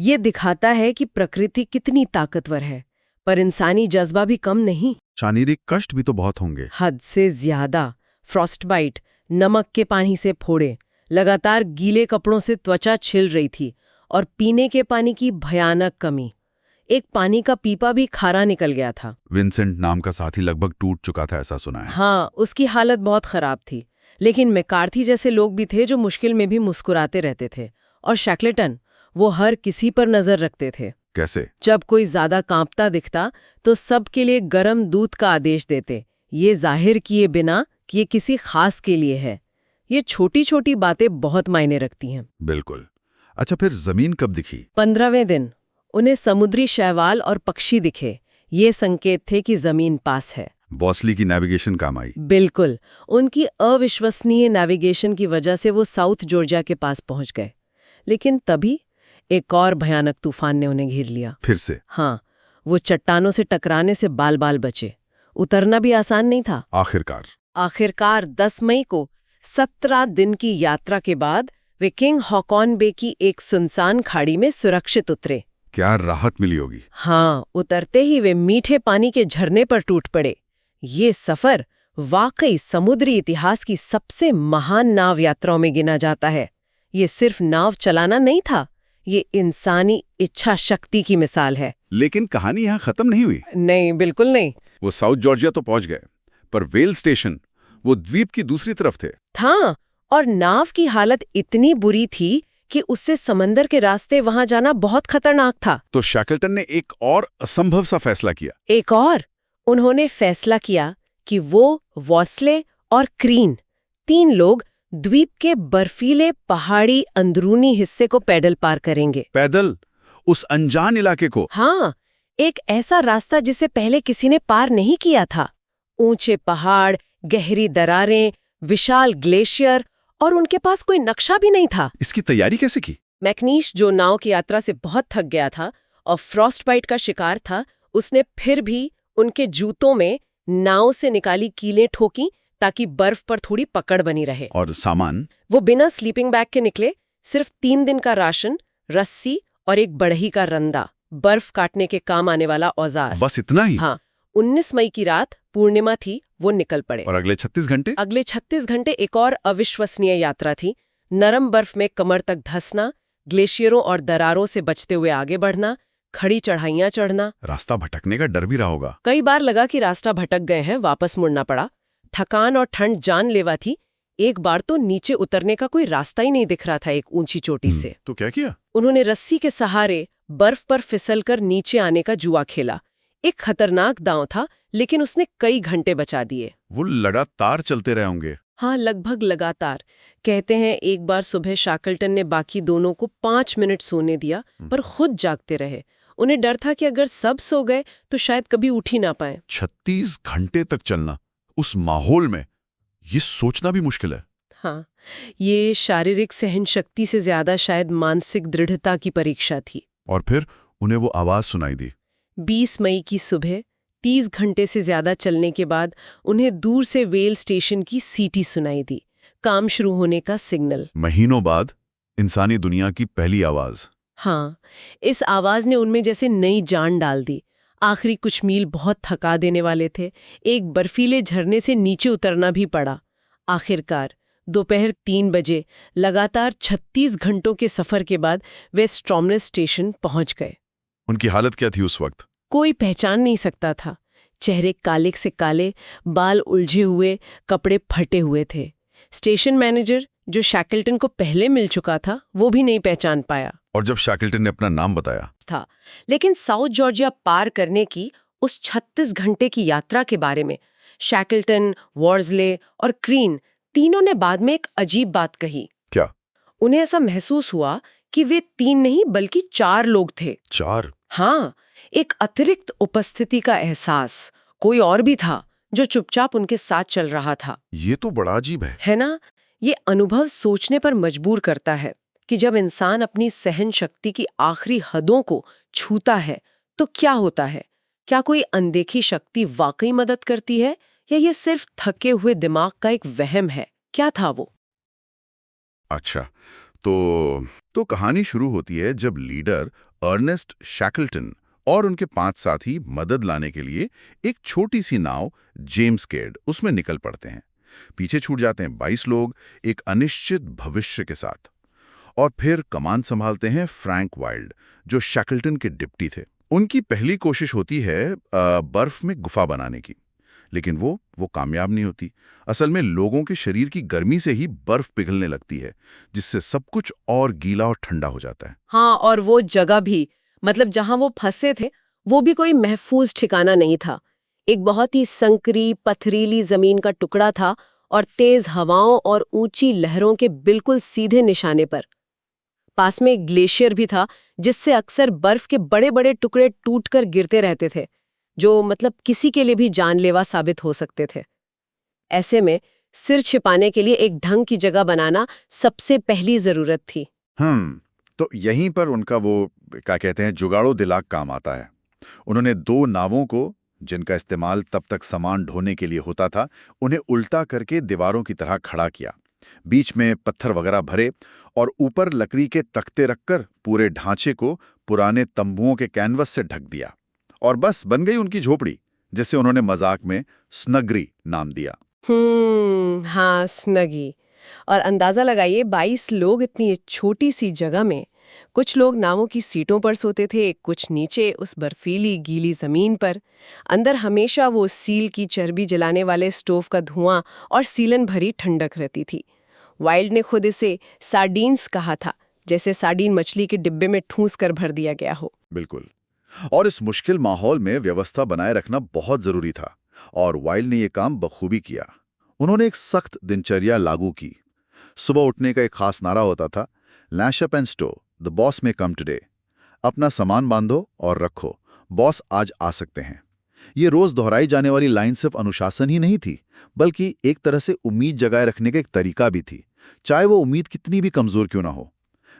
ये दिखाता है कि प्रकृति कितनी ताकतवर है, पर इंसानी जज्बा भी कम नहीं। शारीरिक कष्ट भी तो बहुत होंगे। हद से ज्यादा। फ्रॉस्टबाइट, नमक के पानी से फोड़े, लगातार गीले कपड़ों से त्वचा छिल रही थी, और पीने के पानी की भयानक कमी। एक पानी का पीपा भी खारा निकल गया था। विंसेंट नाम का साथी लगभग टूट चुका था, ऐसा सुना है। हाँ, उसकी हालत बहुत खराब थी। लेकिन मैकार्थी जैसे लोग भी थे जो मुश्किल में भी मुस्कुराते रहते थे। और शैकलेटन, वो हर किसी पर नजर रखते थे। कैसे? जब कोई ज्यादा कांपता दिखता तो सबके लिए गरम दूध का आदेश देते, ये जाहिर किए बिना कि ये किसी खास के लिए है। ये छोटी छोटी बातें बहुत मायने रखती हैं। बिल्कुल। अच्छा, फिर जमीन कब दिखी? 15वें दिन उन्हें समुद्री शैवाल और पक्षी दिखे। ये संकेत थे कि जमीन पास है। बॉसली की नेविगेशन काम आई। बिल्कुल। उनकी अविश्वसनीय नेविगेशन की वजह से वो साउथ जॉर्जिया के पास पहुंच गए। लेकिन तभी एक और भयानक तूफान ने उन्हें घेर लिया। फिर से? हाँ, वो चट्टानों से टकराने से बाल बाल बचे। उतरना भी आसान नहीं था। आखिरकार 10 मई को 17 दिन की यात्रा के बाद वे किंग हॉकॉन बे की एक सुनसान खाड़ी में सुरक्षित उतरे। क्या राहत मिली होगी। हाँ, उतरते ही वे मीठे पानी के झरने पर टूट पड़े। ये सफर वाकई समुद्री इतिहास की सबसे महान नाव यात्राओं में गिना जाता है। ये सिर्फ नाव चलाना नहीं था, ये इंसानी इच्छा शक्ति की मिसाल है। लेकिन कहानी यहाँ खत्म नहीं हुई। नहीं, बिल्कुल नहीं। वो साउथ जॉर्जिया तो पहुंच गए, पर वेल स्टेशन, वो द्वीप की दूसरी तरफ थे। था, और नाव की हालत इतनी बुरी थी कि उससे समंदर के रास्ते वहां जाना बहुत खतरनाक था। तो शैकल्टन ने एक और असंभव सा फैसला किया। उन्होंने फैसला किया कि वो, वॉस्ले और क्रीन, 3 लोग द्वीप के बर्फीले पहाड़ी अंदरूनी हिस्से को पैदल पार करेंगे। पैदल? उस अनजान इलाके को? हाँ, एक ऐसा रास्ता जिसे पहले किसी ने पार नहीं किया था। ऊंचे पहाड़, गहरी दरारें, विशाल ग्लेशियर, और उनके पास कोई नक्शा भी नहीं था। इसकी तैयारी कैसे की? मैकनीश, जो नाव की यात्रा से बहुत थक गया था और फ्रॉस्टबाइट का शिकार था, उसने फिर भी उनके जूतों में नाव से निकाली कीलें ठोकी ताकि बर्फ पर थोड़ी पकड़ बनी रहे। और सामान? वो बिना स्लीपिंग बैग के निकले। सिर्फ 3 दिन का राशन, रस्सी और एक बढ़ई का रंदा, बर्फ काटने के काम आने वाला औजार। बस इतना ही? हाँ। 19 मई की रात, पूर्णिमा थी, वो निकल पड़े। और अगले 36 घंटे? अगले 36 घंटे एक और अविश्वसनीय यात्रा थी। नरम बर्फ में कमर तक धंसना, ग्लेशियरों और दरारों से बचते हुए आगे बढ़ना, खड़ी चढ़ाइयां चढ़ना। रास्ता भटकने का डर भी रहा होगा। कई बार लगा कि रास्ता भटक गए हैं, वापस मुड़ना पड़ा। थकान और ठंड जानलेवा थी। एक बार तो नीचे उतरने का कोई रास्ता ही नहीं दिख रहा था एक ऊंची चोटी से। तो क्या किया? उन्होंने रस्सी के सहारे बर्फ पर फिसलकर नीचे आने का जुआ खेला। एक खतरनाक दांव था, लेकिन उसने कई घंटे बचा दिए। वो लगातार चलते रहे होंगे। हाँ, लगभग लगातार। कहते हैं एक बार सुबह शैकल्टन ने बाकी दोनों को 5 मिनट सोने दिया, पर खुद जागते रहे। उन्हें डर था कि अगर सब सो गए तो शायद कभी उठ ही ना पाए। 36 घंटे तक चलना उस माहौल में, ये सोचना भी मुश्किल है। हाँ, ये शारीरिक सहन शक्ति से ज्यादा शायद मानसिक दृढ़ता की परीक्षा थी। और फिर उन्हें वो आवाज सुनाई दी। 20 मई की सुबह 30 घंटे से ज्यादा चलने के बाद उन्हें दूर से वेल स्टेशन की सीटी सुनाई दी। काम शुरू होने का सिग्नल। महीनों बाद इंसानी दुनिया की पहली आवाज। हाँ, इस आवाज ने उनमें जैसे नई जान डाल दी। आखिरी कुछ मील बहुत थका देने वाले थे। एक बर्फीले झरने से नीचे उतरना भी पड़ा। आखिरकार दोपहर 3 बजे लगातार 36 घंटों के सफर के बाद वे स्ट्रॉमनेस स्टेशन पहुंच गए। उनकी हालत क्या थी उस वक्त? कोई पहचान नहीं सकता था। चेहरे काले से काले, बाल उलझे हुए, कपड़े फटे हुए थे। स्टेशन मैनेजर, जो शैकल्टन को पहले मिल चुका था, वो भी नहीं पहचान पाया। और जब शैकल्टन ने अपना नाम बताया था, लेकिन साउथ जॉर्जिया पार करने की उस 36 घंटे की यात्रा के बारे में शैकल्टन, वॉर्सले और क्रीन तीनों ने बाद में एक अजीब बात कही। क्या? उन्हें ऐसा महसूस हुआ कि वे 3 नहीं बल्कि 4 लोग थे। 4? हाँ, एक अतिरिक्त उपस्थिति का एहसास। कोई और भी था जो चुपचाप उनके साथ चल रहा था। ये तो बड़ा अजीब है ना? ये अनुभव सोचने पर मजबूर करता है कि जब इंसान अपनी सहन शक्ति की आखिरी हदों को छूता है तो क्या होता है। क्या कोई अनदेखी शक्ति वाकई मदद करती है, या ये सिर्फ थके हुए दिमाग का एक वहम है? क्या था वो? अच्छा, तो कहानी शुरू होती है जब लीडर अर्नेस्ट शैकल्टन और उनके 5 साथी मदद लाने के लिए एक छोटी सी नाव जेम्स कैड उसमें निकल पड़ते हैं। पीछे छूट जाते हैं 22 लोग एक अनिश्चित भविष्य के साथ। और फिर कमान संभालते हैं फ्रैंक वाइल्ड, जो शैकल्टन के डिप्टी थे। उनकी पहली कोशिश होती है बर्फ में गुफा बनाने की, लेकिन वो कामयाब नहीं होती। असल में लोगों के शरीर की गर्मी से ही बर्फ पिघलने लगती है, जिससे सब कुछ और गीला और ठंडा हो जाता है। हाँ, और वो जगह भी, मतलब जहां वो फंसे थे, वो भी कोई महफूज ठिकाना नहीं था। एक बहुत ही संकरी पथरीली जमीन का टुकड़ा था और तेज हवाओं और ऊंची लहरों के बिल्कुल सीधे निशाने पर। पास में एक ग्लेशियर भी था, जिससे अक्सर बर्फ के बड़े बड़े टुकड़े टूटकर गिरते रहते थे, जो मतलब किसी के लिए भी जानलेवा साबित हो सकते थे। ऐसे में सिर छिपाने के लिए एक ढंग की जगह बनाना सबसे पहली जरूरत थी। तो यहीं पर उनका वो क्या कहते हैं जुगाड़ो दिमाग काम आता है। उन्होंने 2 नावों को, जिनका इस्तेमाल तब तक सामान ढोने के लिए होता था, उन्हें उल्टा करके दीवारों की तरह खड़ा किया, बीच में पत्थर वगैरह भरे और ऊपर लकड़ी के तख्ते रखकर पूरे ढांचे को पुराने तंबुओं के कैनवस से ढक दिया। और बस बन गई उनकी झोपड़ी, जिसे उन्होंने मजाक में स्नगरी नाम दिया। हाँ, स्नगी। और अंदाजा लगाइए, 22 लोग इतनी छोटी सी जगह में। कुछ लोग नावों की सीटों पर सोते थे, कुछ नीचे उस बर्फीली गीली जमीन पर। अंदर हमेशा वो सील की चर्बी जलाने वाले स्टोव का धुआं और सीलन भरी ठंडक रहती थी। वाइल्ड ने खुद इसे सार्डीन्स कहा था, जैसे सार्डीन मछली के डिब्बे में ठूंस कर भर दिया गया हो। बिल्कुल। और इस मुश्किल माहौल में व्यवस्था बनाए रखना बहुत जरूरी था, और वाइल्ड ने यह काम बखूबी किया। उन्होंने एक सख्त दिनचर्या लागू की। सुबह उठने का एक खास नारा होता था, lash up and stow, the boss may come today. अपना सामान बांधो और रखो, बॉस आज आ सकते हैं। ये रोज दोहराई जाने वाली लाइन सिर्फ अनुशासन ही नहीं थी, बल्कि एक तरह से उम्मीद जगाए रखने का एक तरीका भी थी, चाहे वो उम्मीद कितनी भी कमजोर क्यों ना हो।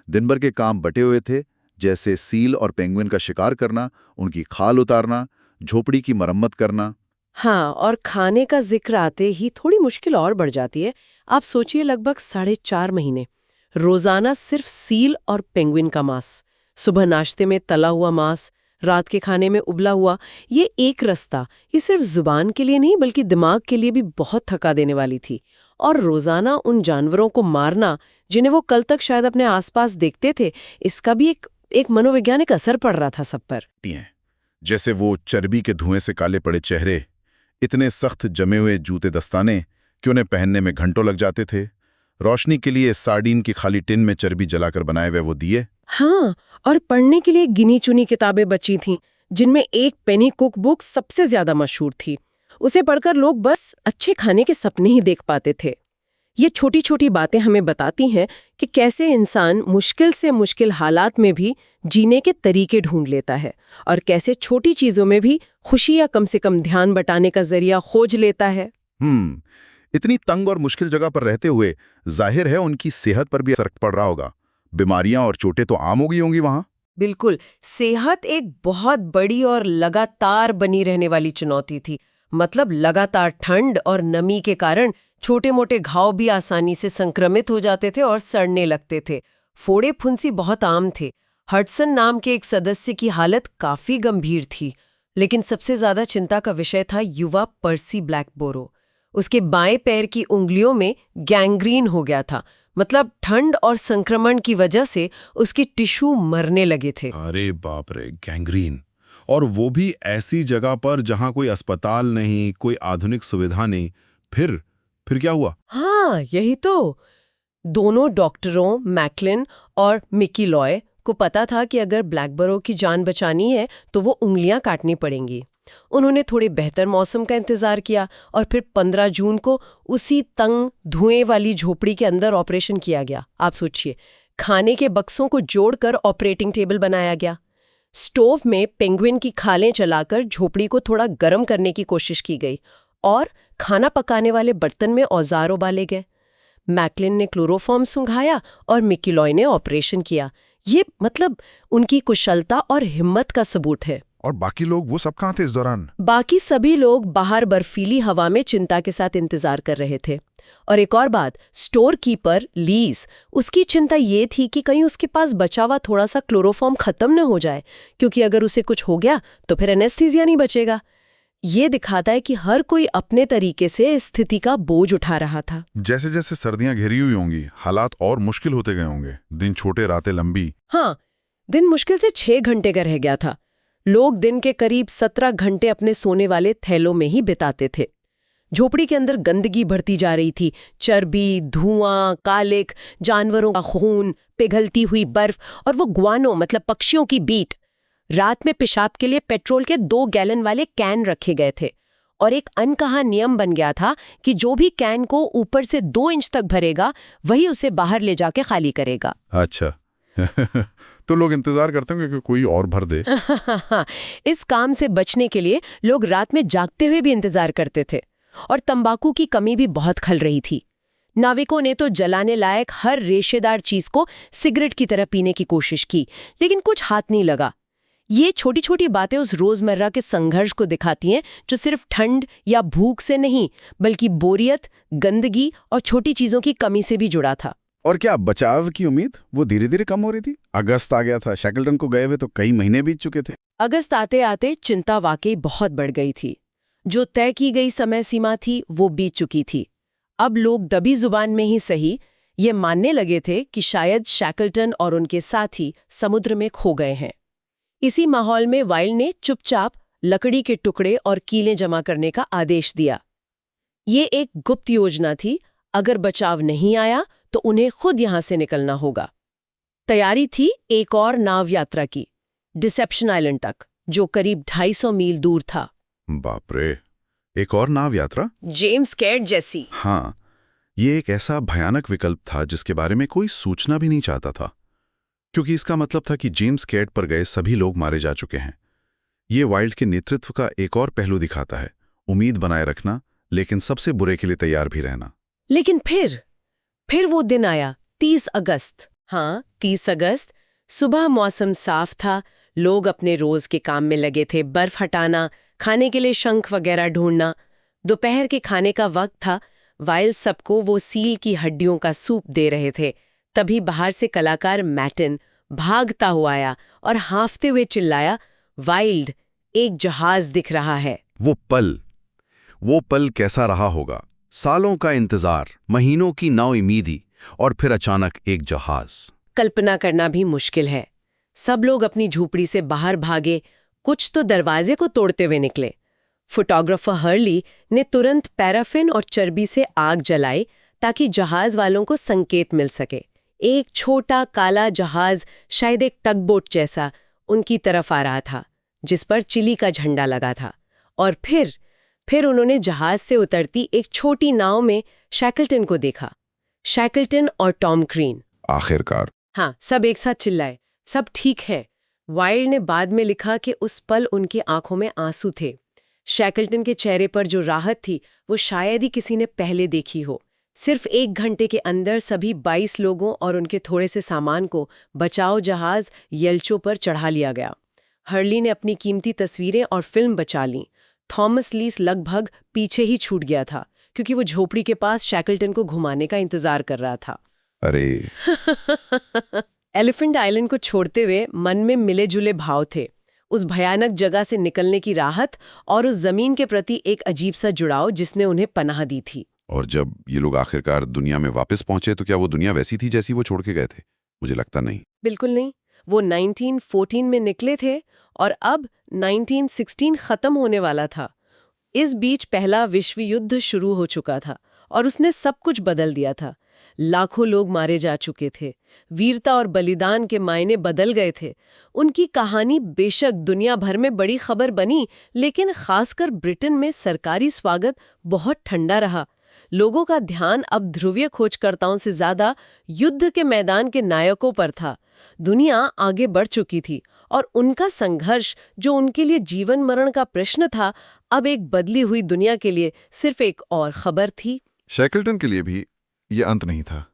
दिन भर के काम बटे हुए थे, जैसे सील और पेंगुइन का शिकार करना, उनकी खाल उतारना, झोपड़ी की मरम्मत करना। हाँ, और खाने का जिक्र आते ही थोड़ी मुश्किल और बढ़ जाती है। आप सोचिए, लगभग 4.5 महीने रोजाना सिर्फ सील और पेंगुइन का मांस, सुबह नाश्ते में तला हुआ मांस, रात के खाने में उबला हुआ। ये एक रास्ता, ये सिर्फ जुबान के लिए नहीं बल्कि दिमाग के लिए भी बहुत थका देने वाली थी। और रोजाना उन जानवरों को मारना जिन्हें वो कल तक शायद अपने आसपास देखते थे, इसका भी एक मनोवैज्ञानिक असर पड़ रहा था सब पर। जैसे वो चर्बी के धुएं से काले पड़े चेहरे, इतने सख्त जमे हुए जूते दस्ताने कि उन्हें पहनने में घंटों लग जाते थे। रोशनी के लिए सार्डीन की खाली टिन में चर्बी जलाकर बनाए हुए वो दिए। हाँ, और पढ़ने के लिए गिनी चुनी किताबें बची थीं, जिनमें एक पेनी कुक बुक सबसे ज्यादा मशहूर थी। उसे पढ़कर लोग बस अच्छे खाने के सपने ही देख पाते थे। ये छोटी छोटी बातें हमें बताती हैं कि कैसे इंसान मुश्किल से मुश्किल हालात में भी जीने के तरीके ढूंढ लेता है, और कैसे छोटी चीजों में भी खुशी या कम से कम ध्यान बटाने का जरिया खोज लेता है। इतनी तंग और मुश्किल जगह पर रहते हुए जाहिर है उनकी सेहत पर भी असर पड़ रहा होगा। बीमारियां और चोटें तो आम हो गई होंगी वहां। बिल्कुल, सेहत एक बहुत बड़ी और लगातार बनी रहने वाली चुनौती थी। मतलब लगातार ठंड और नमी के कारण छोटे मोटे घाव भी आसानी से संक्रमित हो जाते थे और सड़ने लगते थे। फोड़े फुंसी बहुत आम थे। हडसन नाम के एक सदस्य की हालत काफी गंभीर थी, लेकिन सबसे ज्यादा चिंता का विषय था युवा पर्सी ब्लैकबोरो। उसके बाएं पैर की उंगलियों में गैंग्रीन हो गया था। मतलब ठंड और संक्रमण की वजह से उसके टिश्यू मरने लगे थे। अरे बाप रे, गैंग्रीन! और वो भी ऐसी जगह पर जहां कोई अस्पताल नहीं, कोई आधुनिक सुविधा नहीं। फिर क्या हुआ? हाँ, यही तो। दोनों डॉक्टरों मैकलिन और मिकी लॉय को पता था कि अगर ब्लैकबरो की जान बचानी है तो वो उंगलियां काटनी पड़ेंगी। उन्होंने थोड़े बेहतर मौसम का इंतजार किया और फिर 15 जून को उसी तंग धुएं वाली झोपड़ी के अंदर ऑपरेशन किया गया। आप सोचिए, खाने के बक्सों को जोड़कर ऑपरेटिंग टेबल बनाया गया। स्टोव में पेंगुइन की खालें चलाकर झोपड़ी को थोड़ा गर्म करने की कोशिश की गई और खाना पकाने वाले बर्तन में औजार उबाले गए। मैकलिन ने क्लोरोफॉर्म सुंघाया और मिकी लॉय ने ऑपरेशन किया। ये मतलब उनकी कुशलता और हिम्मत का सबूत है। और बाकी लोग वो सब कहाँ थे इस दौरान? बाकी सभी लोग बाहर बर्फीली हवा में चिंता के साथ इंतजार कर रहे थे। और एक और बात, स्टोर कीपर लीज, उसकी चिंता ये थी कि कहीं उसके पास बचा हुआ थोड़ा सा क्लोरोफॉर्म खत्म न हो जाए, क्योंकि अगर उसे कुछ हो गया तो फिर एनेस्थीसिया नहीं बचेगा। ये दिखाता है कि हर कोई अपने तरीके से इस स्थिति का बोझ उठा रहा था। जैसे जैसे सर्दियां घेरी हुई होंगी, हालात और मुश्किल होते गए होंगे। दिन छोटे, रातें लंबी। हाँ, दिन मुश्किल से 6 घंटे का रह गया था। लोग दिन के करीब 17 घंटे अपने सोने वाले थैलों में ही बिताते थे। झोपड़ी के अंदर गंदगी बढ़ती जा रही थी, चर्बी, धुआं, कालिक, जानवरों का खून, पिघलती हुई बर्फ और वो गुआनो मतलब पक्षियों की बीट। रात में पेशाब के लिए पेट्रोल के 2 गैलन वाले कैन रखे गए थे और एक अनकहा नियम बन गया था कि जो भी कैन को ऊपर से 2 इंच तक भरेगा वही उसे बाहर ले जाके खाली करेगा। अच्छा तो लोग इंतजार करते होंगे कि कोई और भर दे। इस काम से बचने के लिए लोग रात में जागते हुए भी इंतजार करते थे और तंबाकू की कमी भी बहुत खल रही थी। नाविकों ने तो जलाने लायक हर रेशेदार चीज को सिगरेट की तरह पीने की कोशिश की, लेकिन कुछ हाथ नहीं लगा। ये छोटी छोटी बातें उस रोजमर्रा के संघर्ष को दिखाती हैं जो सिर्फ ठंड या भूख से नहीं बल्कि बोरियत, गंदगी और छोटी चीजों की कमी से भी जुड़ा था। और क्या बचाव की उम्मीद वो धीरे धीरे कम हो रही थी? अगस्त आ गया था, शैकल्टन को गए हुए तो कई महीने बीत चुके थे। अगस्त आते आते चिंता वाकई बहुत बढ़ गई थी। जो तय की गई समय सीमा थी वो बीत चुकी थी। अब लोग दबी जुबान में ही सही ये मानने लगे थे कि शायद शैकल्टन और उनके साथी समुद्र में खो गए हैं। इसी माहौल में वाइल्ड ने चुपचाप लकड़ी के टुकड़े और कीलें जमा करने का आदेश दिया। ये एक गुप्त योजना थी, अगर बचाव नहीं आया तो उन्हें खुद यहां से निकलना होगा। तैयारी थी एक और नाव यात्रा की, डिसेप्शन आइलैंड तक, जो करीब 250 मील दूर था। बाप रे, एक और नाव यात्रा? जेम्स कैट जैसी। हाँ, ये एक ऐसा भयानक विकल्प था जिसके बारे में कोई सूचना भी नहीं चाहता था, क्योंकि इसका मतलब था कि जेम्स कैट पर गए सभी लोग मारे जा चुके हैं। ये वाइल्ड के नेतृत्व का एक और पहलू दिखाता है, उम्मीद बनाए रखना, लेकिन सबसे बुरे के लिए तैयार भी रहना। लेकिन फिर वो दिन आया, 30 अगस्त। हाँ, 30 अगस्त। सुबह मौसम साफ था, लोग अपने रोज के काम में लगे थे, बर्फ हटाना, खाने के लिए शंख वगैरह ढूंढना। दोपहर के खाने का वक्त था। वाइल्ड सबको वो सील की हड्डियों का सूप दे रहे थे। तभी बाहर से कलाकार मैटिन भागता हुआ आया और हांफते हुए चिल्लाया, वाइल्ड, एक जहाज दिख रहा है। वो पल कैसा रहा होगा? सालों का इंतजार, महीनों की नाउम्मीदी, और फिर अचानक एक जहाज। कल्पना करना भी मुश्किल है। सब लोग अपनी झोपड़ी से बाहर भागे, कुछ तो दरवाजे को तोड़ते हुए निकले। फोटोग्राफर हर्ली ने तुरंत पैराफिन और चर्बी से आग जलाई ताकि जहाज वालों को संकेत मिल सके। एक छोटा काला जहाज, शायद एक टगबोट जैसा, उनकी तरफ आ रहा था, जिस पर चिली का झंडा लगा था। और फिर उन्होंने जहाज से उतरती एक छोटी नाव में शैकल्टन को देखा। शैकल्टन और टॉम क्रीन। आखिरकार। हाँ, सब एक साथ चिल्लाए, सब ठीक है। वाइल्ड ने बाद में लिखा कि उस पल उनकी आंखों में आंसू थे। शैकल्टन के चेहरे पर जो राहत थी वो शायद ही किसी ने पहले देखी हो। सिर्फ 1 घंटे के अंदर सभी 22 लोगों और उनके थोड़े से सामान को बचाओ जहाज येल्चो पर चढ़ा लिया गया। हर्ली ने अपनी कीमती तस्वीरें और फिल्म बचा लीं। थॉमस लीस लगभग पीछे ही छूट गया था, क्योंकि वो झोपड़ी के पास शैकल्टन को घुमाने का इंतजार कर रहा था। अरे एलिफेंट आइलैंड को छोड़ते हुए मन में मिले जुले भाव थे। उस भयानक जगह से निकलने की राहत और उस जमीन के प्रति एक अजीब सा जुड़ाव जिसने उन्हें पनाह दी थी। और जब ये लोग आखिरकार दुनिया में वापस पहुंचे तो क्या वो दुनिया वैसी थी जैसी वो छोड़ के गए थे? मुझे लगता नहीं। बिल्कुल नहीं। वो 1914 में निकले थे और अब 1916 खत्म होने वाला था। इस बीच पहला विश्व युद्ध शुरू हो चुका था और उसने सब कुछ बदल दिया था। लाखों लोग मारे जा चुके थे। वीरता और बलिदान के मायने बदल गए थे। उनकी कहानी बेशक दुनिया भर में बड़ी खबर बनी, लेकिन खासकर ब्रिटेन में सरकारी स्वागत बहुत ठंडा रहा। लोगों का ध्यान अब ध्रुवीय खोजकर्ताओं से ज्यादा युद्ध के मैदान के नायकों पर था। दुनिया आगे बढ़ चुकी थी और उनका संघर्ष, जो उनके लिए जीवन मरण का प्रश्न था, अब एक बदली हुई दुनिया के लिए सिर्फ एक और खबर थी। शैकल्टन के लिए भी ये अंत नहीं था।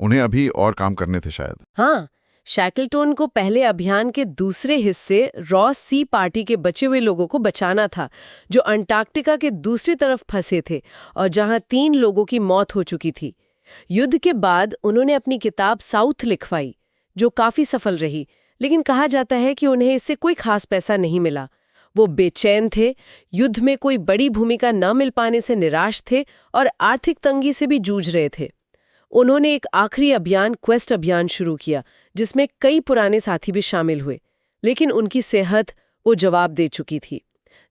उन्हें अभी और काम करने थे शायद। हाँ, शैकलटन को पहले अभियान के दूसरे हिस्से रॉस सी पार्टी के बचे हुए लोगों को बचाना था, जो अंटार्कटिका के दूसरी तरफ फंसे थे और जहां 3 लोगों की मौत हो चुकी थी। युद्ध के बाद उन्होंने अपनी किताब साउथ लिखवाई, जो काफी सफल रही, लेकिन कहा जाता है कि उन्हें इससे कोई खास पैसा नहीं मिला। वो बेचैन थे, युद्ध में कोई बड़ी भूमिका न मिल पाने से निराश थे और आर्थिक तंगी से भी जूझ रहे थे। उन्होंने एक आखिरी अभियान, क्वेस्ट अभियान शुरू किया, जिसमें कई पुराने साथी भी शामिल हुए, लेकिन उनकी सेहत वो जवाब दे चुकी थी।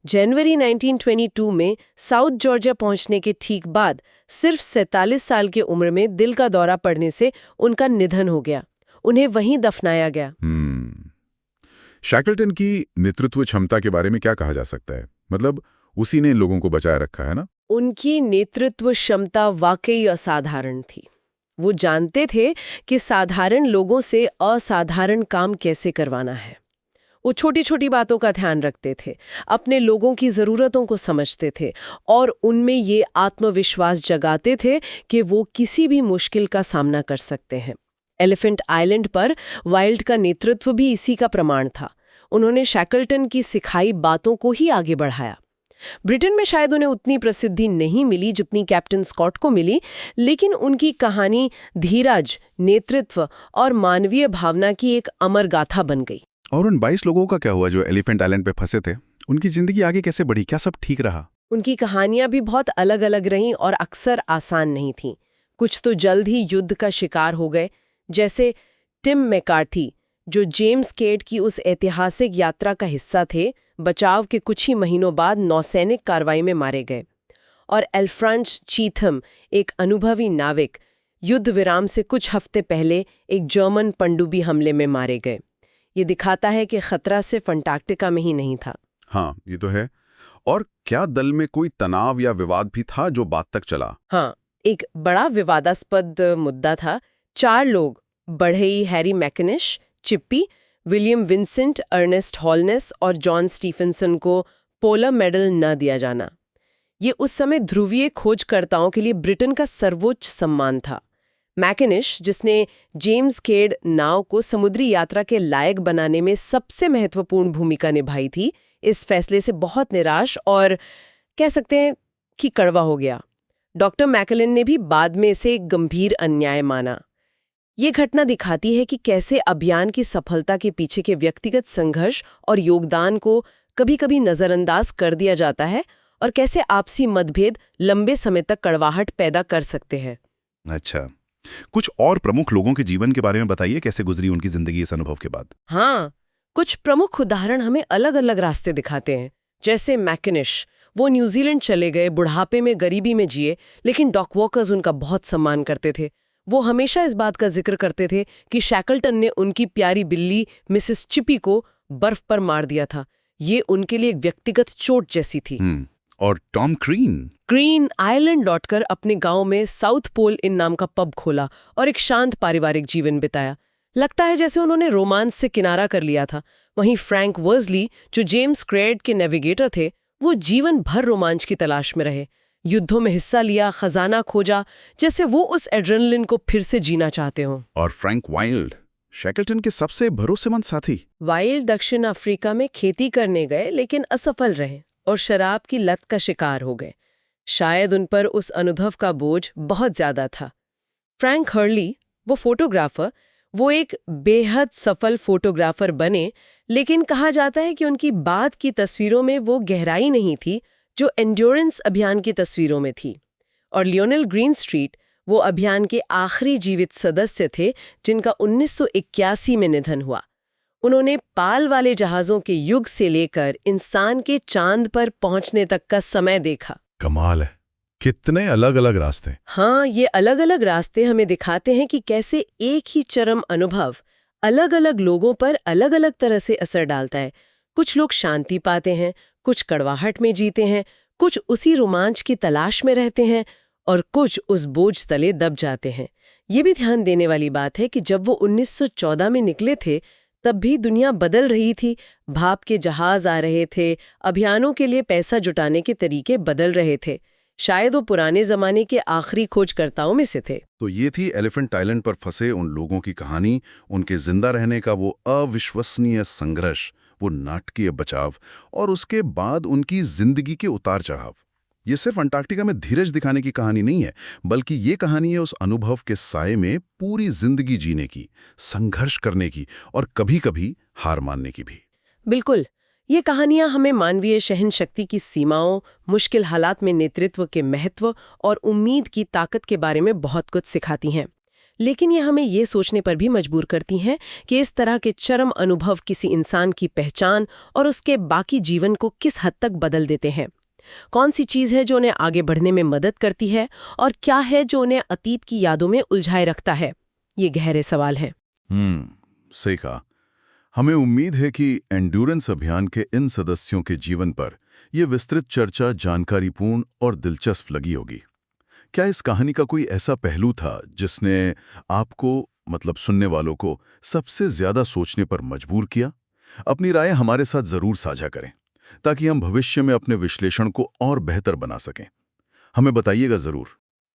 जनवरी 1922 में साउथ जॉर्जिया पहुंचने के ठीक बाद सिर्फ 47 साल की उम्र में दिल का दौरा पड़ने से उनका निधन हो गया। उन्हें वहीं दफनाया गया। शैकलटन की नेतृत्व क्षमता के बारे में क्या कहा जा सकता है? मतलब उसी ने इन लोगों को बचाए रखा है ना? उनकी नेतृत्व क्षमता वाकई असाधारण थी। वो जानते थे कि साधारण लोगों से असाधारण काम कैसे करवाना है। वो छोटी छोटी बातों का ध्यान रखते थे, अपने लोगों की ज़रूरतों को समझते थे और उनमें ये आत्मविश्वास जगाते थे कि वो किसी भी मुश्किल का सामना कर सकते हैं। एलिफेंट आइलैंड पर वाइल्ड का नेतृत्व भी इसी का प्रमाण था। उन्होंने शैकलटन की सिखाई बातों को ही आगे बढ़ाया। ब्रिटेन में शायद उन्हें उतनी प्रसिद्धि नहीं मिली जितनी कैप्टन स्कॉट को मिली, लेकिन उनकी कहानी धीरज, नेतृत्व और मानवीय भावना की एक अमर गाथा बन गई। और उन 22 लोगों का क्या हुआ जो एलिफेंट आइलैंड पे फंसे थे? उनकी जिंदगी आगे कैसे बढ़ी? क्या सब ठीक रहा? उनकी कहानियां भी बहुत अलग अलग रहीं और अक्सर आसान नहीं थीं। कुछ तो जल्द ही युद्ध का शिकार हो गए, जैसे टिम मैकार्थी, जो जेम्स केड की उस ऐतिहासिक यात्रा का हिस्सा थे। बचाव के कुछ ही महीनों बाद नौसैनिक कार्रवाई में मारे गए। और एल्फ्रांस चीथम, एक अनुभवी नाविक, युद्ध विराम से कुछ हफ्ते पहले एक जर्मन पनडुब्बी हमले में मारे गए। ये दिखाता है कि खतरा सिर्फ अंटार्कटिका में ही नहीं था। हाँ, ये तो है। और क्या दल में कोई तनाव या विवाद भी था जो बात तक चला? हाँ, एक बड़ा विवादास्पद मुद्दा था। 4 लोग, बढ़ई हैरी मैकनिश, चिप्पी, विलियम विंसेंट, अर्नेस्ट हॉलनेस और जॉन स्टीफेंसन को पोलर मेडल न दिया जाना। ये उस समय ध्रुवीय खोजकर्ताओं के लिए ब्रिटेन का सर्वोच्च सम्मान था। मैकनिश, जिसने जेम्स केड नाव को समुद्री यात्रा के लायक बनाने में सबसे महत्वपूर्ण भूमिका निभाई थी, इस फैसले से बहुत निराश और कह सकते हैं कि कड़वा हो गया। डॉक्टर मैकलन ने भी बाद में इसे एक गंभीर अन्याय माना। ये घटना दिखाती है कि कैसे अभियान की सफलता के पीछे के व्यक्तिगत संघर्ष और योगदान को कभी-कभी नजरअंदाज कर दिया जाता है और कैसे आपसी मतभेद लंबे समय तक कड़वाहट पैदा कर सकते हैं। अच्छा, कुछ और प्रमुख लोगों के जीवन के बारे में बताइए, कैसे गुजरी उनकी जिंदगी इस अनुभव के बाद? हाँ, कुछ प्रमुख उदाहरण हमें अलग अलग रास्ते दिखाते हैं। जैसे मैकनिश, वो न्यूजीलैंड चले गए, बुढ़ापे में गरीबी में जिए, लेकिन डॉक वॉकर्स उनका बहुत सम्मान करते थे। वो हमेशा इस बात का जिक्र करते थे कि शैकलटन ने उनकी प्यारी बिल्ली मिसेस चिपी को बर्फ पर मार दिया था। ये उनके लिए एक व्यक्तिगत चोट जैसी थी। और टॉम ग्रीन आइलैंड लौटकर अपने गांव में साउथ पोल इन नाम का पब खोला और एक शांत पारिवारिक जीवन बिताया। लगता है जैसे उन्होंने रोमांस से किनारा कर लिया था। वहीं फ्रैंक वर्जली, जो जेम्स क्रेड के नेविगेटर थे, वो जीवन भर रोमांच की तलाश में रहे। युद्धों में हिस्सा लिया, खजाना खोजा, जैसे वो उस एड्रेनलिन को फिर से जीना चाहते हों। और फ्रैंक वाइल्ड, शैकलटन के सबसे भरोसेमंद साथी। वाइल्ड दक्षिण अफ्रीका में खेती करने गए, लेकिन असफल रहे और शराब की लत का शिकार हो गए। शायद उन पर उस अनुभव का बोझ बहुत ज्यादा था। फ्रैंक हर्ली, वो फोटोग्राफर, वो एक बेहद सफल फोटोग्राफर बने, लेकिन कहा जाता है कि उनकी बाद की तस्वीरों में वो गहराई नहीं थी जो एंड्योरेंस अभियान की तस्वीरों में थी। और लियोनेल ग्रीनस्ट्रीट, वो अभियान के आखिरी जीवित सदस्य थे जिनका 1981 में निधन हुआ। उन्होंने पाल वाले जहाज़ों के युग से लेकर इंसान के चांद पर पहुंचने तक का समय देखा। कमाल है, कितने अलग अलग रास्ते। हाँ, ये अलग अलग रास्ते हमें दिखाते हैं कि कैसे एक ही चरम अनुभव अलग अलग लोगों पर अलग अलग तरह से असर डालता है। कुछ लोग शांति पाते हैं, कुछ कड़वाहट में जीते हैं, कुछ उसी रोमांच की तलाश में रहते हैं और कुछ उस बोझ तले दब जाते हैं। ये भी ध्यान देने वाली बात है कि जब वो 1914 में निकले थे, तब भी दुनिया बदल रही थी। भाप के जहाज आ रहे थे, अभियानों के लिए पैसा जुटाने के तरीके बदल रहे थे। शायद वो पुराने जमाने के आखिरी खोजकर्ताओं में से थे। तो ये थी एलिफेंट आइलैंड पर फंसे उन लोगों की कहानी, उनके जिंदा रहने का वो अविश्वसनीय संघर्ष, वो नाटकीय बचाव और उसके बाद उनकी जिंदगी के उतार चढ़ाव। ये सिर्फ अंटार्कटिका में धीरज दिखाने की कहानी नहीं है, बल्कि ये कहानी है उस अनुभव के साए में पूरी जिंदगी जीने की, संघर्ष करने की और कभी-कभी हार मानने की भी। बिल्कुल, ये कहानियां हमें मानवीय सहन शक्ति की सीमाओं, मुश्किल हालात में नेतृत्व के महत्व और उम्मीद की ताकत के बारे में बहुत कुछ सिखाती हैं। लेकिन ये हमें ये सोचने पर भी मजबूर करती हैं कि इस तरह के चरम अनुभव किसी इंसान की पहचान और उसके बाकी जीवन को किस हद तक बदल देते हैं। कौन सी चीज़ है जो उन्हें आगे बढ़ने में मदद करती है और क्या है जो उन्हें अतीत की यादों में उलझाए रखता है? ये गहरे सवाल हैं। सही कहा। हमें उम्मीद है कि एंड्योरेंस अभियान के इन सदस्यों के जीवन पर यह विस्तृत चर्चा जानकारीपूर्ण और दिलचस्प लगी होगी। क्या इस कहानी का कोई ऐसा पहलू था जिसने आपको, मतलब सुनने वालों को, सबसे ज्यादा सोचने पर मजबूर किया? अपनी राय हमारे साथ जरूर साझा करें ताकि हम भविष्य में अपने विश्लेषण को और बेहतर बना सकें। हमें बताइएगा जरूर।